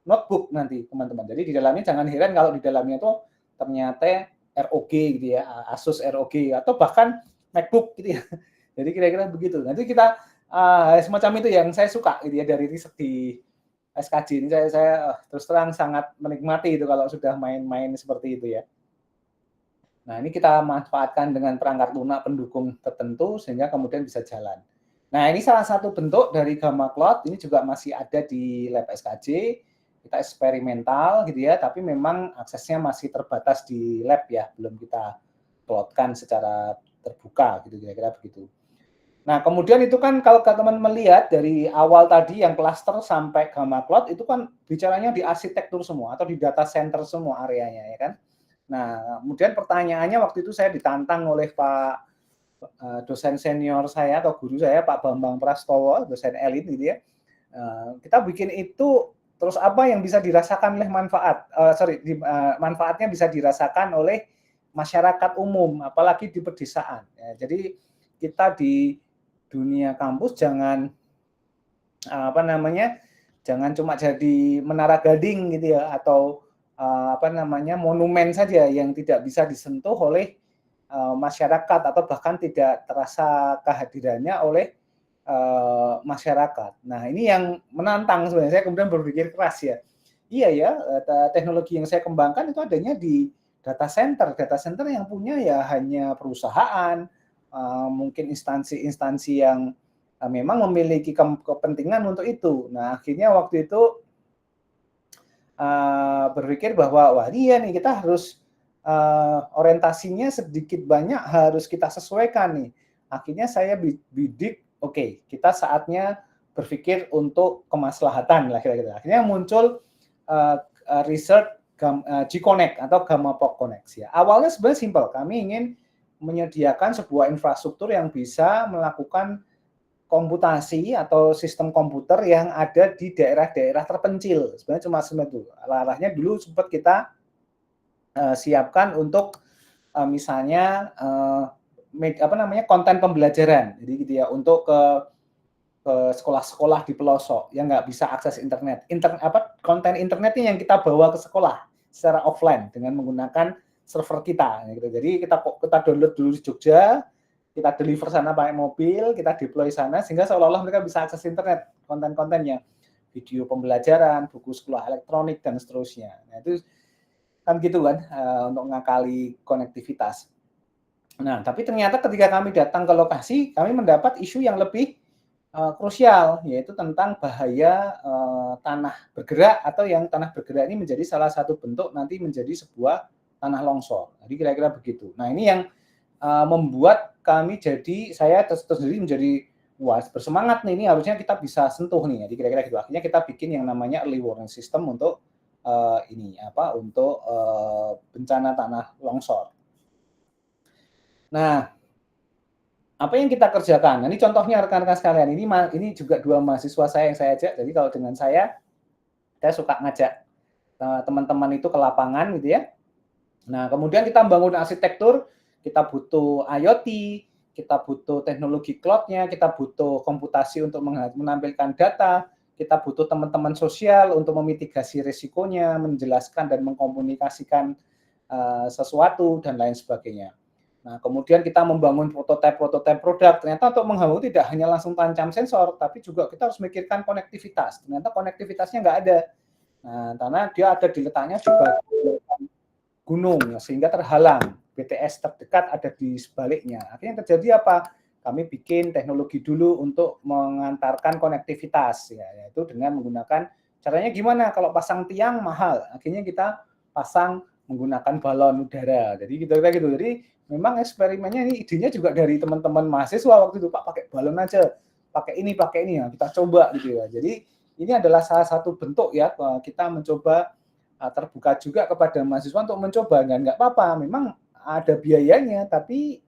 notebook nanti, teman-teman. Jadi di dalamnya jangan heran kalau di dalamnya itu ternyata ROG gitu ya, Asus ROG atau bahkan MacBook gitu ya. Jadi kira-kira begitu. Nanti kita semacam itu yang saya suka gitu ya dari riset di SKJ ini. Saya terus terang sangat menikmati itu kalau sudah main-main seperti itu ya. Nah, ini kita manfaatkan dengan perangkat lunak pendukung tertentu sehingga kemudian bisa jalan. Nah, ini salah satu bentuk dari Gamma Cloud. Ini juga masih ada di lab SKJ. Kita eksperimental gitu ya, tapi memang aksesnya masih terbatas di lab ya, belum kita plotkan secara terbuka gitu, kira-kira begitu. Nah, kemudian itu kan kalau teman melihat dari awal tadi yang cluster sampai Gamma Cloud itu kan bicaranya di arsitektur semua atau di data center semua areanya ya kan. Nah, kemudian pertanyaannya waktu itu saya ditantang oleh Pak dosen senior saya atau guru saya Pak Bambang Prastowo, dosen elit gitu ya. Kita bikin itu terus apa yang bisa dirasakan oleh manfaatnya bisa dirasakan oleh masyarakat umum, apalagi di pedesaan. Ya, jadi kita di dunia kampus jangan jangan cuma jadi menara gading gitu ya, atau monumen saja yang tidak bisa disentuh oleh masyarakat atau bahkan tidak terasa kehadirannya oleh masyarakat. Nah, ini yang menantang sebenarnya. Saya kemudian berpikir keras ya. Iya ya, teknologi yang saya kembangkan itu adanya di data center. Data center yang punya ya hanya perusahaan, mungkin instansi-instansi yang memang memiliki kepentingan untuk itu. Nah, akhirnya waktu itu berpikir bahwa wah iya nih kita harus orientasinya sedikit banyak harus kita sesuaikan nih. Akhirnya saya bidik, oke, kita saatnya berpikir untuk kemaslahatan lah kira-kira. Akhirnya muncul research G-Connect atau Gammabox Connect ya. Awalnya sebenarnya simpel, kami ingin menyediakan sebuah infrastruktur yang bisa melakukan komputasi atau sistem komputer yang ada di daerah-daerah terpencil. Sebenarnya cuma itu. Arahnya dulu sempat kita siapkan untuk misalnya konten pembelajaran. Jadi gitu ya, untuk ke sekolah-sekolah di pelosok yang nggak bisa akses internet. Konten internetnya yang kita bawa ke sekolah secara offline dengan menggunakan server kita. Gitu. Jadi kita download dulu di Jogja, kita deliver sana pakai mobil, kita deploy sana sehingga seolah-olah mereka bisa akses internet, konten-kontennya, video pembelajaran, buku sekolah elektronik dan seterusnya. Nah, itu kan gitu kan untuk ngakali konektivitas. Nah, tapi ternyata ketika kami datang ke lokasi, kami mendapat isu yang lebih krusial, yaitu tentang bahaya tanah bergerak atau yang tanah bergerak ini menjadi salah satu bentuk nanti menjadi sebuah tanah longsor. Jadi kira-kira begitu. Nah, ini yang membuat kami saya sendiri menjadi bersemangat nih, ini harusnya kita bisa sentuh nih. Jadi kira-kira gitu. Akhirnya kita bikin yang namanya early warning system untuk bencana tanah longsor. Nah, apa yang kita kerjakan? Nah, ini contohnya rekan-rekan sekalian. Ini juga dua mahasiswa saya yang saya ajak. Jadi kalau dengan saya suka ngajak teman-teman itu ke lapangan gitu ya. Nah, kemudian kita membangun arsitektur, kita butuh IoT, kita butuh teknologi cloud-nya, kita butuh komputasi untuk menampilkan data, kita butuh teman-teman sosial untuk memitigasi risikonya, menjelaskan dan mengkomunikasikan sesuatu dan lain sebagainya. Nah, kemudian kita membangun prototipe produk. Ternyata untuk membangun tidak hanya langsung tancap sensor, tapi juga kita harus memikirkan konektivitas. Ternyata konektivitasnya nggak ada. Nah, karena dia ada di letaknya di bagian gunung, sehingga terhalang. BTS terdekat ada di sebaliknya. Akhirnya terjadi apa? Kami bikin teknologi dulu untuk mengantarkan konektivitas, ya, yaitu dengan menggunakan, caranya gimana? Kalau pasang tiang mahal, akhirnya kita pasang menggunakan balon udara. Jadi gitu. Jadi memang eksperimennya ini idenya juga dari teman-teman mahasiswa waktu itu, Pak, pakai balon aja, pakai ini ya, kita coba gitu ya. Jadi ini adalah salah satu bentuk ya kita mencoba terbuka juga kepada mahasiswa untuk mencoba, dan nggak apa-apa, memang ada biayanya, tapi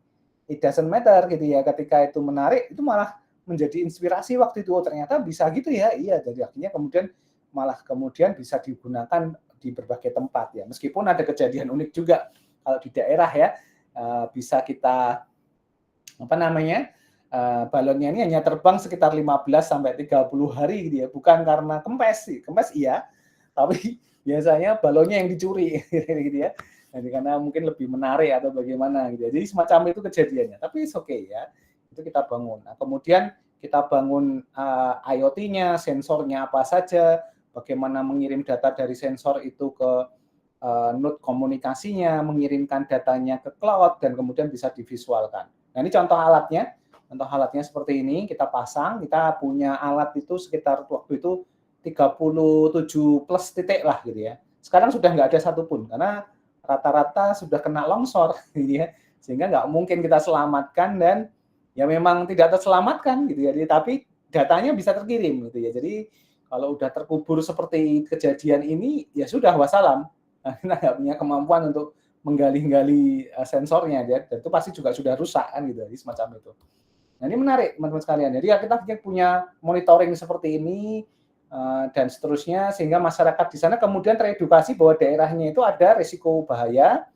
it doesn't matter gitu ya. Ketika itu menarik, itu malah menjadi inspirasi waktu itu. Oh, ternyata bisa gitu ya. Iya, jadi akhirnya kemudian bisa digunakan di berbagai tempat ya. Meskipun ada kejadian unik juga kalau di daerah ya, bisa kita balonnya ini hanya terbang sekitar 15 sampai 30 hari gitu ya. Bukan karena kempes sih. Kempes iya, tapi biasanya balonnya yang dicuri gitu ya. Jadi karena mungkin lebih menarik atau bagaimana gitu. Jadi semacam itu kejadiannya. Tapi it's okay ya. Itu kita bangun. Nah, kemudian kita bangun IoT-nya, sensornya apa saja, bagaimana mengirim data dari sensor itu ke node komunikasinya, mengirimkan datanya ke cloud, dan kemudian bisa divisualkan. Nah, ini contoh alatnya. Contoh alatnya seperti ini, kita pasang, kita punya alat itu sekitar waktu itu 37 plus titik lah gitu ya. Sekarang sudah nggak ada satupun, karena rata-rata sudah kena longsor gitu ya, sehingga nggak mungkin kita selamatkan, dan ya memang tidak terselamatkan gitu ya, tapi datanya bisa terkirim gitu ya. Jadi kalau udah terkubur seperti kejadian ini, ya sudah wassalam. Nah, kita nggak punya kemampuan untuk menggali-gali sensornya, ya, dan itu pasti juga sudah rusak kan gitu, jadi semacam itu. Nah, ini menarik teman-teman sekalian. Jadi ya kita punya monitoring seperti ini dan seterusnya, sehingga masyarakat di sana kemudian teredukasi bahwa daerahnya itu ada risiko bahaya,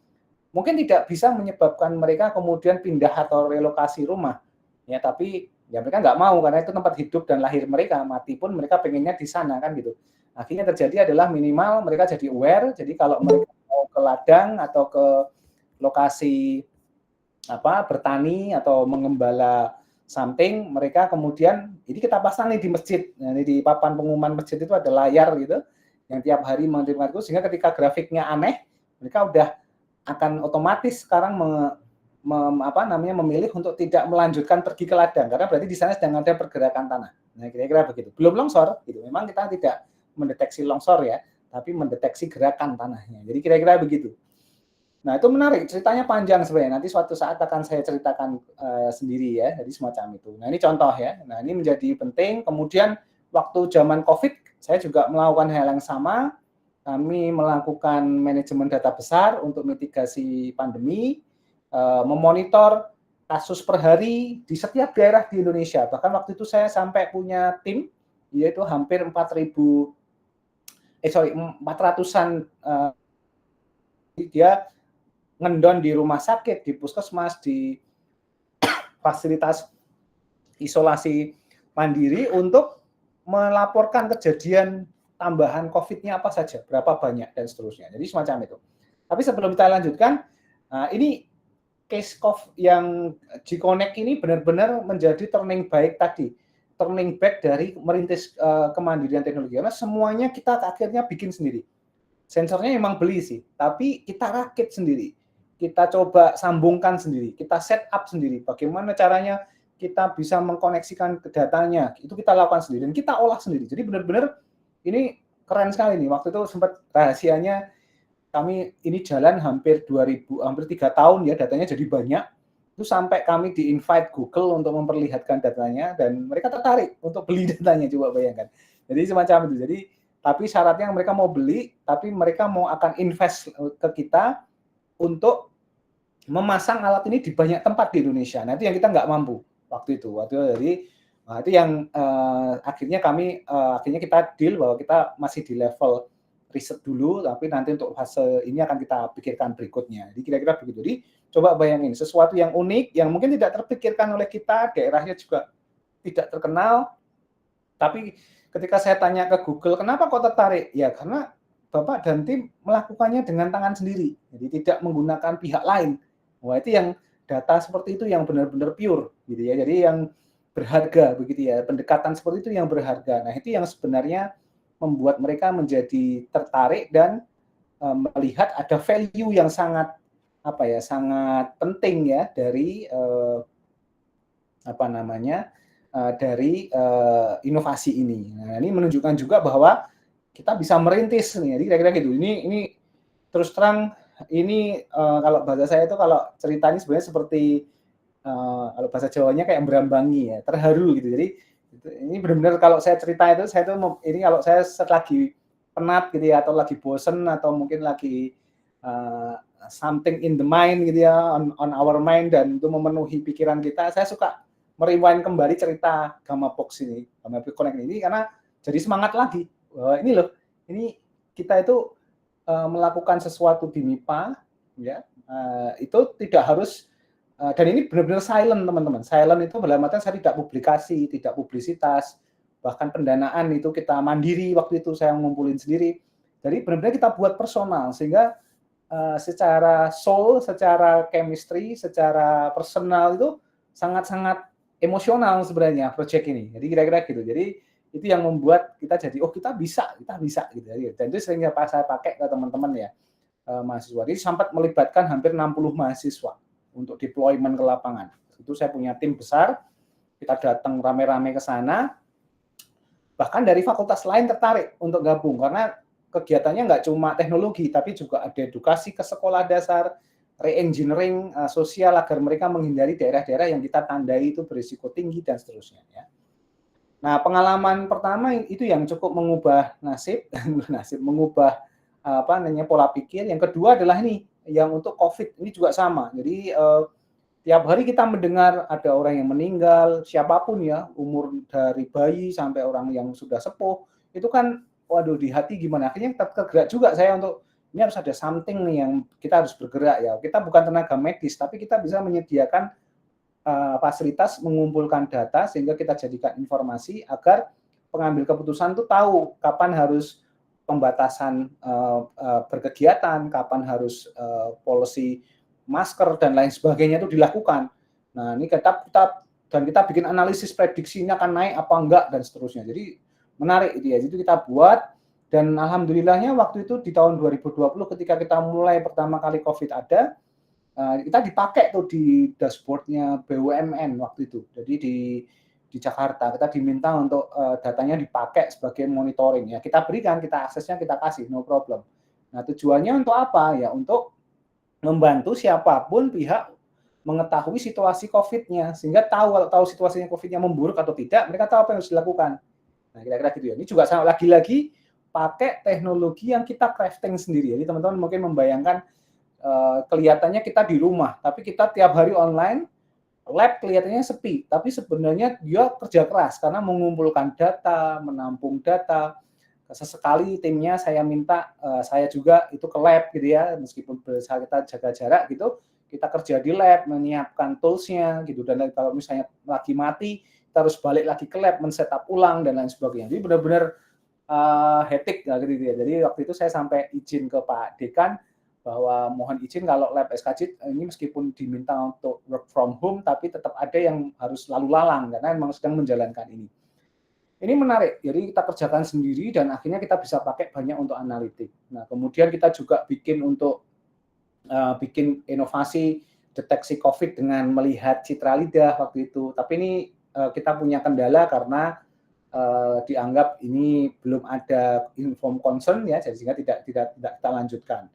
mungkin tidak bisa menyebabkan mereka kemudian pindah atau relokasi rumah, ya, tapi ya mereka nggak mau karena itu tempat hidup dan lahir mereka, mati pun mereka pengennya di sana kan gitu. Akhirnya terjadi adalah minimal mereka jadi aware, jadi kalau mereka mau ke ladang atau ke lokasi bertani atau mengembala something, mereka kemudian ini kita pasang nih di masjid. Nah, ini di papan pengumuman masjid itu ada layar gitu yang tiap hari mengirimkan itu, sehingga ketika grafiknya aneh, mereka udah akan otomatis sekarang memilih untuk tidak melanjutkan pergi ke ladang, karena berarti di sana sedang ada pergerakan tanah. Nah, kira-kira begitu. Belum longsor gitu. Memang kita tidak mendeteksi longsor ya, tapi mendeteksi gerakan tanahnya. Jadi kira-kira begitu. Nah, itu menarik, ceritanya panjang sebenarnya. Nanti suatu saat akan saya ceritakan sendiri ya, jadi semacam itu. Nah, ini contoh ya. Nah, ini menjadi penting. Kemudian waktu zaman COVID, saya juga melakukan hal yang sama. Kami melakukan manajemen data besar untuk mitigasi pandemi, memonitor kasus per hari di setiap daerah di Indonesia. Bahkan waktu itu saya sampai punya tim, yaitu hampir 400-an dia ngendon di rumah sakit, di puskesmas, di fasilitas isolasi mandiri untuk melaporkan kejadian tambahan COVID-nya apa saja, berapa banyak, dan seterusnya. Jadi semacam itu. Tapi sebelum kita lanjutkan, ini case yang G-Connect ini benar-benar menjadi turning back dari merintis kemandirian teknologi. Karena semuanya kita akhirnya bikin sendiri. Sensornya memang beli sih, tapi kita rakit sendiri. Kita coba sambungkan sendiri, kita set up sendiri. Bagaimana caranya kita bisa mengkoneksikan ke datanya, itu kita lakukan sendiri dan kita olah sendiri. Jadi benar-benar ini keren sekali nih. Waktu itu sempat rahasianya kami ini jalan hampir 3 tahun ya, datanya jadi banyak. Itu sampai kami di-invite Google untuk memperlihatkan datanya dan mereka tertarik untuk beli datanya, coba bayangkan. Jadi semacam itu. Jadi tapi syaratnya mereka mau beli, tapi mereka mau akan invest ke kita untuk memasang alat ini di banyak tempat di Indonesia. Nah, itu yang kita nggak mampu waktu itu. Jadi, nah, itu yang akhirnya kita deal bahwa kita masih di level riset dulu, tapi nanti untuk fase ini akan kita pikirkan berikutnya. Jadi kira-kira begitu. Jadi Coba bayangin, sesuatu yang unik, yang mungkin tidak terpikirkan oleh kita, daerahnya juga tidak terkenal, tapi ketika saya tanya ke Google, kenapa kok tertarik? Ya karena Bapak dan tim melakukannya dengan tangan sendiri, jadi tidak menggunakan pihak lain. Wah itu yang data seperti itu yang benar-benar pure, gitu ya. Jadi yang berharga begitu ya, pendekatan seperti itu yang berharga. Nah itu yang sebenarnya membuat mereka menjadi tertarik dan melihat ada value yang sangat sangat penting ya dari dari inovasi ini. Nah, ini menunjukkan juga bahwa kita bisa merintis nih. Jadi kira-kira gitu. Ini terus terang ini kalau bahasa saya itu kalau cerita ini sebenarnya seperti kalau bahasa Jawanya kayak berambangi ya, terharu gitu. Jadi ini benar-benar kalau saya cerita itu saya tuh ini kalau saya lagi penat gitu ya atau lagi bosen atau mungkin lagi something in the mind gitu ya on our mind dan itu memenuhi pikiran kita, saya suka merewind kembali cerita Gamma Box ini, Gamma Box Connect ini karena jadi semangat lagi. Ini loh, ini kita itu melakukan sesuatu di MIPA ya, itu tidak harus dan ini benar-benar silent teman-teman. Silent itu dalam artian saya tidak publikasi, tidak publisitas, bahkan pendanaan itu kita mandiri waktu itu saya ngumpulin sendiri. Jadi benar-benar kita buat personal sehingga secara soul, secara chemistry, secara personal itu sangat-sangat emosional sebenarnya proyek ini. Jadi kira-kira gitu. Jadi itu yang membuat kita jadi kita bisa gitu. Dan itu seringnya saya pakai ke teman-teman ya mahasiswa. Jadi sempat melibatkan hampir 60 mahasiswa untuk deployment ke lapangan. Itu saya punya tim besar, kita datang rame-rame ke sana. Bahkan dari fakultas lain tertarik untuk gabung karena kegiatannya nggak cuma teknologi, tapi juga ada edukasi ke sekolah dasar, re-engineering sosial agar mereka menghindari daerah-daerah yang kita tandai itu berisiko tinggi dan seterusnya. Ya. Nah, pengalaman pertama itu yang cukup mengubah nasib, mengubah pola pikir. Yang kedua adalah ini yang untuk COVID ini juga sama. Jadi tiap hari kita mendengar ada orang yang meninggal, siapapun ya, umur dari bayi sampai orang yang sudah sepuh, itu kan waduh di hati gimana. Akhirnya tergerak juga saya untuk ini harus ada something nih yang kita harus bergerak ya. Kita bukan tenaga medis, tapi kita bisa menyediakan fasilitas mengumpulkan data sehingga kita jadikan informasi agar pengambil keputusan itu tahu kapan harus pembatasan berkegiatan, kapan harus policy masker dan lain sebagainya itu dilakukan. Nah, ini kita bikin analisis prediksinya akan naik apa enggak dan seterusnya. Jadi menarik itu ya. Itu kita buat dan alhamdulillahnya waktu itu di tahun 2020 ketika kita mulai pertama kali COVID ada, kita dipakai tuh di dashboard-nya BUMN waktu itu. Jadi di Jakarta kita diminta untuk datanya dipakai sebagai monitoring ya. Kita berikan, kita aksesnya kita kasih, no problem. Nah, tujuannya untuk apa? Ya untuk membantu siapapun pihak mengetahui situasi COVID-nya sehingga tahu situasinya COVID-nya memburuk atau tidak, mereka tahu apa yang harus dilakukan. Nah, kira-kira gitu ya. Ini juga sama lagi-lagi pakai teknologi yang kita crafting sendiri. Jadi teman-teman mungkin membayangkan kelihatannya kita di rumah, tapi kita tiap hari online, lab kelihatannya sepi, tapi sebenarnya dia kerja keras karena mengumpulkan data, menampung data. Sesekali timnya saya minta saya juga itu ke lab gitu ya, meskipun kita jaga jarak gitu, kita kerja di lab, menyiapkan tools-nya gitu, dan kalau misalnya lagi mati, kita harus balik lagi ke lab, men-setup ulang dan lain sebagainya. Jadi benar-benar hektik gitu ya. Jadi waktu itu saya sampai izin ke Pak Dekan bahwa mohon izin kalau lab SKJ ini meskipun diminta untuk work from home, tapi tetap ada yang harus lalu lalang karena memang sedang menjalankan ini. Ini menarik, jadi kita kerjakan sendiri dan akhirnya kita bisa pakai banyak untuk analitik. Nah, kemudian kita juga bikin bikin inovasi deteksi COVID dengan melihat citra lidah waktu itu. Tapi ini kita punya kendala karena dianggap ini belum ada inform concern ya, sehingga tidak kita lanjutkan.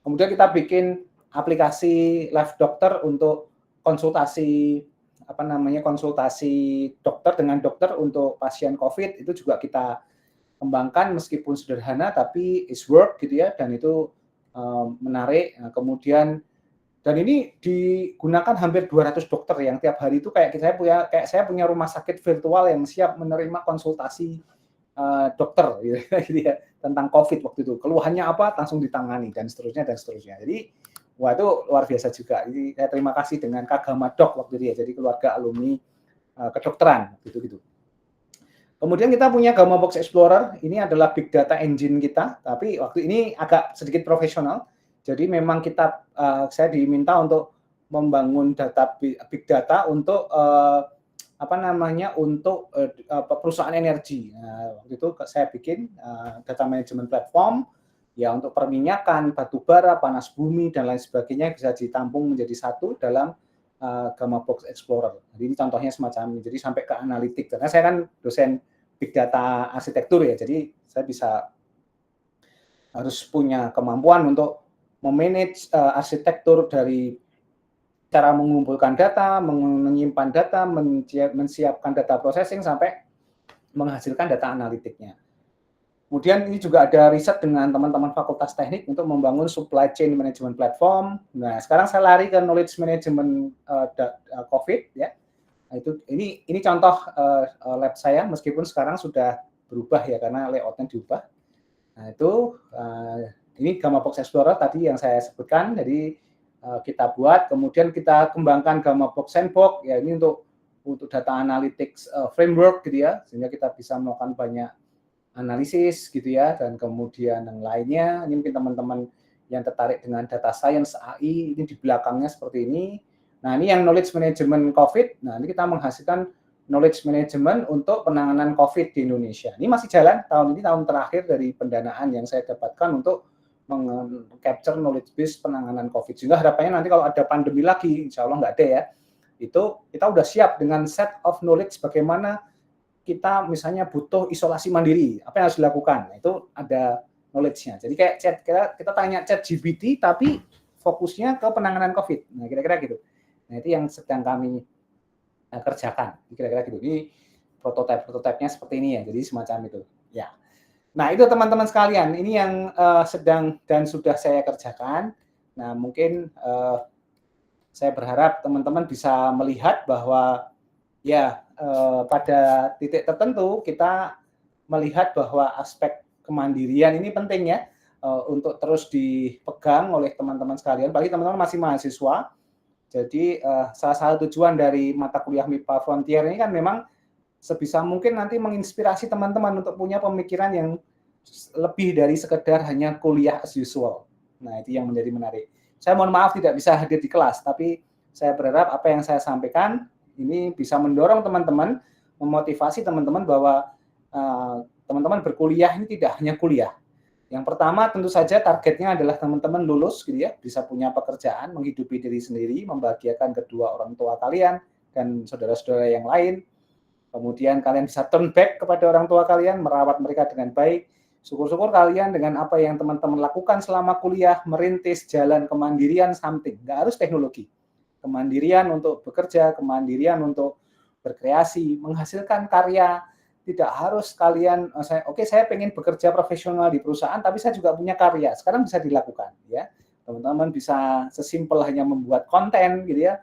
Kemudian kita bikin aplikasi live dokter untuk konsultasi konsultasi dokter dengan dokter untuk pasien COVID itu juga kita kembangkan meskipun sederhana tapi is work gitu ya dan itu menarik. Nah, kemudian dan ini digunakan hampir 200 dokter yang tiap hari itu kayak saya punya rumah sakit virtual yang siap menerima konsultasi dokter gitu ya tentang COVID waktu itu. Keluhannya apa langsung ditangani dan seterusnya. Jadi Wah, itu luar biasa juga. Jadi saya terima kasih dengan Kagama Doc waktu itu ya, jadi keluarga alumni kedokteran gitu. Kemudian kita punya Gamma Box Explorer, ini adalah big data engine kita, tapi waktu ini agak sedikit profesional. Jadi memang saya diminta untuk membangun data big data untuk untuk perusahaan energi. Nah, waktu itu saya bikin data management platform ya untuk perminyakan, batu bara, panas bumi dan lain sebagainya bisa ditampung menjadi satu dalam Gamma Box Explorer. Jadi ini contohnya semacam ini. Jadi sampai ke analitik. Karena saya kan dosen big data arsitektur ya. Jadi saya harus punya kemampuan untuk memanage arsitektur dari cara mengumpulkan data, menyimpan data, menyiapkan data processing sampai menghasilkan data analitiknya. Kemudian ini juga ada riset dengan teman-teman Fakultas Teknik untuk membangun supply chain management platform. Nah, sekarang saya lari ke knowledge management COVID ya. Nah, ini contoh lab saya meskipun sekarang sudah berubah ya karena layoutnya diubah. Nah, itu ini Gamma Box Explorer tadi yang saya sebutkan. Jadi kita buat, kemudian kita kembangkan Gamma Box Sandbox ya ini untuk data analytics framework gitu ya, sehingga kita bisa melakukan banyak analisis gitu ya, dan kemudian yang lainnya ini mungkin teman-teman yang tertarik dengan data science AI ini di belakangnya seperti ini. Nah, ini yang knowledge management COVID. Nah, ini kita menghasilkan knowledge management untuk penanganan COVID di Indonesia. Ini masih jalan, tahun ini tahun terakhir dari pendanaan yang saya dapatkan untuk meng-capture knowledge base penanganan COVID. Sehingga harapannya nanti kalau ada pandemi lagi, insya Allah nggak ada ya, itu kita udah siap dengan set of knowledge bagaimana kita misalnya butuh isolasi mandiri, apa yang harus dilakukan? Nah, itu ada knowledge-nya. Jadi kayak kita tanya ChatGPT tapi fokusnya ke penanganan COVID. Nah, kira-kira gitu. Nah, itu yang sedang kami kerjakan. Kira-kira gitu. Ini prototipe-nya seperti ini ya. Jadi semacam itu. Ya. Nah, itu teman-teman sekalian. Ini yang sedang dan sudah saya kerjakan. Nah, mungkin saya berharap teman-teman bisa melihat bahwa ya pada titik tertentu kita melihat bahwa aspek kemandirian ini penting ya untuk terus dipegang oleh teman-teman sekalian. Apalagi teman-teman masih mahasiswa. Jadi salah satu tujuan dari mata kuliah MIPA Frontier ini kan memang sebisa mungkin nanti menginspirasi teman-teman untuk punya pemikiran yang lebih dari sekedar hanya kuliah as usual. Nah, itu yang menjadi menarik. Saya mohon maaf tidak bisa hadir di kelas, tapi saya berharap apa yang saya sampaikan ini bisa mendorong teman-teman, memotivasi teman-teman bahwa teman-teman berkuliah ini tidak hanya kuliah. Yang pertama tentu saja targetnya adalah teman-teman lulus gitu ya, bisa punya pekerjaan, menghidupi diri sendiri, membahagiakan kedua orang tua kalian dan saudara-saudara yang lain. Kemudian kalian bisa turn back kepada orang tua kalian, merawat mereka dengan baik. Syukur-syukur kalian dengan apa yang teman-teman lakukan selama kuliah, merintis jalan kemandirian something. Nggak harus teknologi. Kemandirian untuk bekerja, kemandirian untuk berkreasi, menghasilkan karya. Tidak harus kalian, saya pengen bekerja profesional di perusahaan, tapi saya juga punya karya. Sekarang bisa dilakukan, ya. Teman-teman bisa sesimpel hanya membuat konten, gitu ya.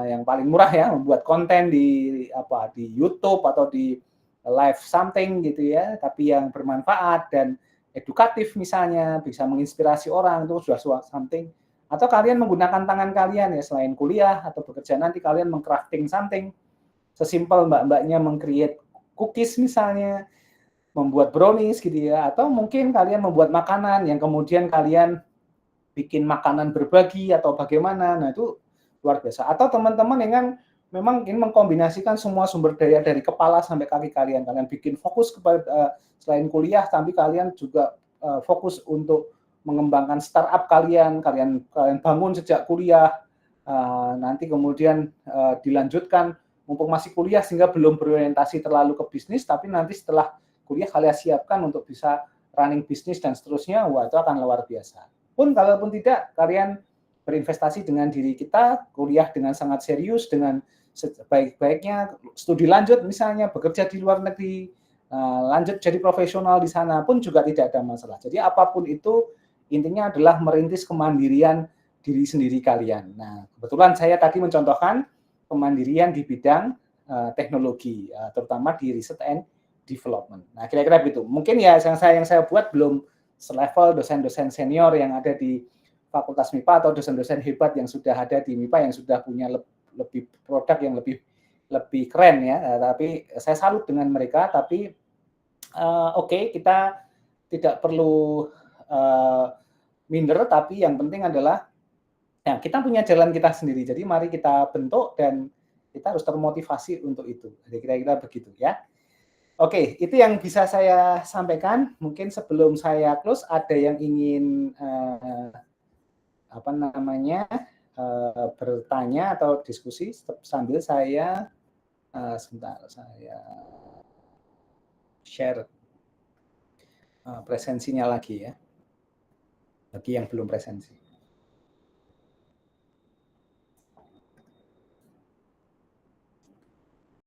Yang paling murah ya, membuat konten di YouTube atau di live something gitu ya, tapi yang bermanfaat dan edukatif misalnya, bisa menginspirasi orang, itu sudah something. Atau kalian menggunakan tangan kalian ya, selain kuliah atau bekerja nanti kalian meng-crafting something. Sesimpel mbak-mbaknya meng-create cookies misalnya, membuat brownies gitu ya, atau mungkin kalian membuat makanan yang kemudian kalian bikin makanan berbagi atau bagaimana. Nah, itu luar biasa. Atau teman-teman yang kan memang ingin mengkombinasikan semua sumber daya dari kepala sampai kaki kalian. Kalian bikin fokus kepada selain kuliah, tapi kalian juga fokus untuk mengembangkan startup kalian bangun sejak kuliah, nanti kemudian dilanjutkan mumpung masih kuliah sehingga belum berorientasi terlalu ke bisnis, tapi nanti setelah kuliah kalian siapkan untuk bisa running bisnis dan seterusnya, wah itu akan luar biasa. Pun kalaupun tidak, kalian berinvestasi dengan diri kita, kuliah dengan sangat serius, dengan sebaik-baiknya, studi lanjut misalnya, bekerja di luar negeri, lanjut jadi profesional di sana pun juga tidak ada masalah. Jadi apapun itu, intinya adalah merintis kemandirian diri sendiri kalian. Nah, kebetulan saya tadi mencontohkan kemandirian di bidang teknologi, terutama di research and development. Nah, kira-kira begitu. Mungkin ya yang saya buat belum selevel dosen-dosen senior yang ada di fakultas MIPA atau dosen-dosen hebat yang sudah ada di MIPA yang sudah punya lebih produk yang lebih keren ya. Tapi saya salut dengan mereka. Tapi oke, kita tidak perlu minder. Tapi yang penting adalah ya, kita punya jalan kita sendiri. Jadi mari kita bentuk dan kita harus termotivasi untuk itu. Jadi kira-kira begitu ya. Oke, itu yang bisa saya sampaikan. Mungkin sebelum saya close, ada yang ingin bertanya atau diskusi sambil saya sebentar, saya share presensinya lagi ya, bagi yang belum presensi.